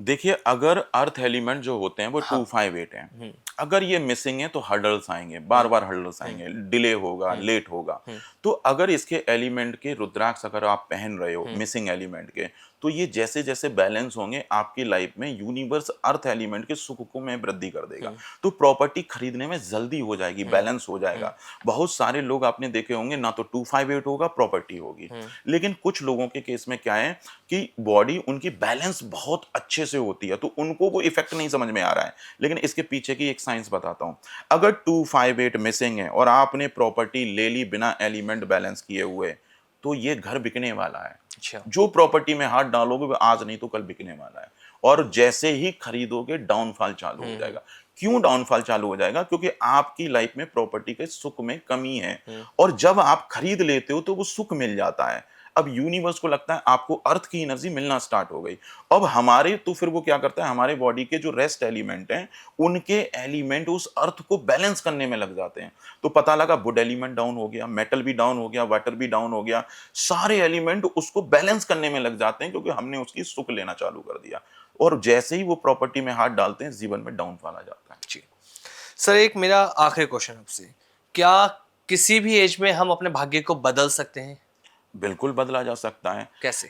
देखिए, अगर अर्थ एलिमेंट जो होते हैं वो हाँ। 258 हैं, अगर ये मिसिंग है तो हर्डल्स आएंगे, बार बार हर्डल्स आएंगे, डिले होगा, लेट होगा। तो अगर इसके एलिमेंट के रुद्राक्ष अगर आप पहन रहे हो मिसिंग एलिमेंट के, तो ये जैसे जैसे बैलेंस होंगे आपकी लाइफ में यूनिवर्स अर्थ एलिमेंट के सुख को में वृद्धि कर देगा। तो प्रॉपर्टी खरीदने में जल्दी हो जाएगी, बैलेंस हो जाएगा। बहुत सारे लोग आपने देखे होंगे ना तो 258 होगा, प्रॉपर्टी होगी। लेकिन कुछ लोगों के केस में क्या है कि बॉडी उनकी बैलेंस बहुत अच्छे से होती है, तो उनको वो इफेक्ट नहीं समझ में आ रहा है। लेकिन इसके पीछे की एक साइंस बताता हूं। अगर 258 मिसिंग है और आपने प्रॉपर्टी ले ली बिना एलिमेंट बैलेंस किए हुए, तो ये घर बिकने वाला है। अच्छा। जो प्रॉपर्टी में हाथ डालोगे वो आज नहीं तो कल बिकने वाला है। और जैसे ही खरीदोगे डाउनफॉल चालू हो जाएगा। क्यों डाउनफॉल चालू हो जाएगा? क्योंकि आपकी लाइफ में प्रॉपर्टी के सुख में कमी है, और जब आप खरीद लेते हो तो वो सुख मिल जाता है। अब यूनिवर्स को लगता है आपको अर्थ की एनर्जी मिलना स्टार्ट हो गई। अब हमारे तो फिर वो क्या करता है, हमारे बॉडी के जो रेस्ट एलिमेंट हैं उनके एलिमेंट उस अर्थ को बैलेंस करने में लग जाते हैं। तो पता लगा वुड एलिमेंट डाउन हो गया, मेटल भी डाउन हो गया, वाटर भी डाउन हो गया, सारे एलिमेंट उसको बैलेंस करने में लग जाते हैं क्योंकि हमने उसकी सुख लेना चालू कर दिया। और जैसे ही वो प्रॉपर्टी में हाथ डालते हैं जीवन में डाउनफॉल आ जाता है। जी सर, एक मेरा आखिरी क्वेश्चन आपसे, क्या किसी भी एज में हम अपने भाग्य को बदल सकते हैं? बिल्कुल बदला जा सकता है। कैसे?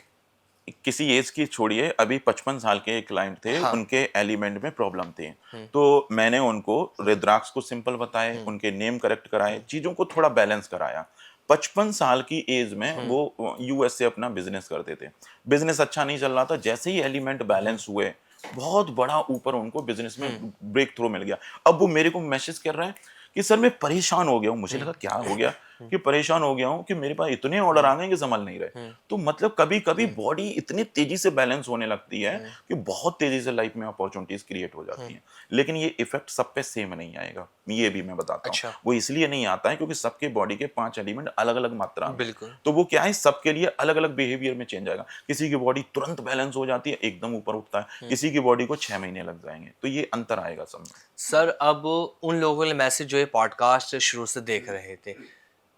किसी एज की छोड़िए, अभी 55 साल के एक क्लाइंट थे, हाँ। उनके एलिमेंट में प्रॉब्लम थी। तो मैंने उनको रुद्राक्ष को सिंपल बताए, उनके नेम करेक्ट कराए, चीजों को थोड़ा बैलेंस कराया। 55 साल की एज में वो यूएस से अपना बिजनेस करते थे। बिजनेस अच्छा नहीं चल रहा था, जैसे ही एलिमेंट बैलेंस हुए बहुत बड़ा ऊपर उनको बिजनेस में ब्रेक थ्रू मिल गया। अब वो मेरे को मैसेज कर रहा है कि सर मैं परेशान हो गया हूँ। मुझे लगा क्या हो गया कि परेशान हो गया हूँ कि मेरे पास इतने ऑर्डर आ गए कि संभल नहीं रहे। तो मतलब कभी कभी बॉडी इतनी तेजी से बैलेंस होने लगती है कि बहुत तेजी से लाइफ में अपॉर्चुनिटीज क्रिएट हो जाती हैं। लेकिन ये इफेक्ट सब पे सेम नहीं आएगा, ये भी मैं बताता हूँ। अच्छा। वो इसलिए नहीं आता है क्योंकि सबके बॉडी के 5 एलिमेंट अलग अलग मात्रा में। बिल्कुल। तो वो क्या है, सबके लिए अलग अलग बिहेवियर में चेंज आएगा। किसी की बॉडी तुरंत बैलेंस हो जाती है, एकदम ऊपर उठता है, किसी की बॉडी को 6 महीने लग जाएंगे। तो ये अंतर आएगा सब में। सर, अब उन लोगों ने मैसेज जो ये पॉडकास्ट शुरू से देख रहे थे,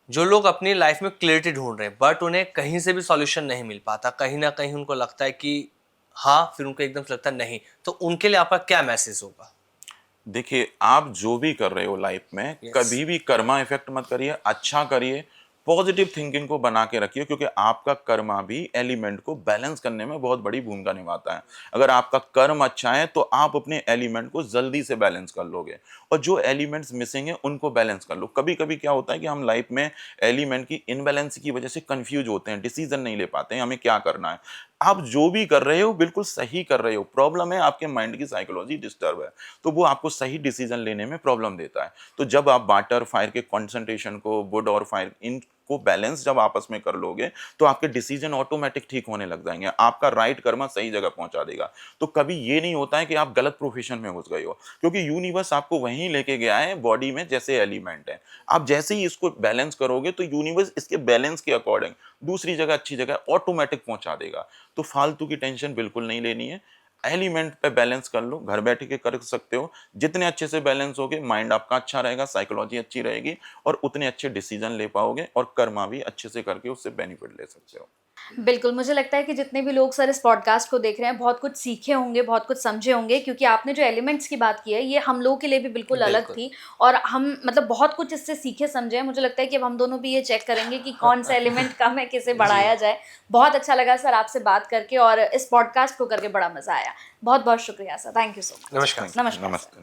जो लोग अपनी लाइफ में क्लियरिटी ढूंढ रहे हैं बट उन्हें कहीं से भी सॉल्यूशन नहीं मिल पाता, कहीं ना कहीं उनको लगता है कि हाँ, फिर उनको एकदम से लगता है नहीं, तो उनके लिए आपका क्या मैसेज होगा? देखिए, आप जो भी कर रहे हो लाइफ में, Yes. कभी भी कर्मा इफेक्ट मत करिए, अच्छा करिए, पॉजिटिव थिंकिंग को बना के रखिए, क्योंकि आपका कर्मा भी एलिमेंट को बैलेंस करने में बहुत बड़ी भूमिका निभाता है। अगर आपका कर्म अच्छा है तो आप अपने एलिमेंट को जल्दी से बैलेंस कर लोगे, और जो एलिमेंट्स मिसिंग है उनको बैलेंस कर लो। कभी कभी क्या होता है कि हम लाइफ में एलिमेंट की इनबैलेंस की वजह से कंफ्यूज होते हैं, डिसीजन नहीं ले पाते हैं हमें क्या करना है। आप जो भी कर रहे हो बिल्कुल सही कर रहे हो, प्रॉब्लम है आपके माइंड की साइकोलॉजी डिस्टर्ब है, तो वो आपको सही डिसीजन लेने में प्रॉब्लम देता है। तो जब आप वाटर फायर के कंसंट्रेशन को, वुड और फायर, इनको बैलेंस जब आपस में कर लोगे तो आपके डिसीजन ऑटोमेटिक ठीक होने लग जाएंगे, आपका राइट कर्मा सही जगह पहुंचा देगा। तो कभी ये नहीं होता है कि आप गलत प्रोफेशन में घुस गए हो, क्योंकि यूनिवर्स आपको वहीं लेके गया है बॉडी में जैसे एलिमेंट है। आप जैसे ही इसको बैलेंस करोगे तो यूनिवर्स इसके बैलेंस के अकॉर्डिंग दूसरी जगह, अच्छी जगह ऑटोमेटिक पहुंचा देगा। तो फालतू की टेंशन बिल्कुल नहीं लेनी है, एलिमेंट पे बैलेंस कर लो, घर बैठे के कर सकते हो। जितने अच्छे से बैलेंस होगे माइंड आपका अच्छा रहेगा, साइकोलॉजी अच्छी रहेगी, और उतने अच्छे डिसीजन ले पाओगे, और कर्मा भी अच्छे से करके उससे बेनिफिट ले सकते हो। बिल्कुल, मुझे लगता है कि जितने भी लोग सर इस पॉडकास्ट को देख रहे हैं बहुत कुछ सीखे होंगे, बहुत कुछ समझे होंगे, क्योंकि आपने जो एलिमेंट्स की बात की है ये हम लोगों के लिए भी बिल्कुल अलग बिल्कुल। थी, और हम मतलब बहुत कुछ इससे सीखे समझे हैं। मुझे लगता है कि अब हम दोनों भी ये चेक करेंगे कि कौन सा एलिमेंट कम है, किसे बढ़ाया जाए। बहुत अच्छा लगा सर आपसे बात करके, और इस पॉडकास्ट को करके बड़ा मजा आया। बहुत बहुत शुक्रिया sir, thank you so much. नमस्कार। नमस्कार। नमस्ते।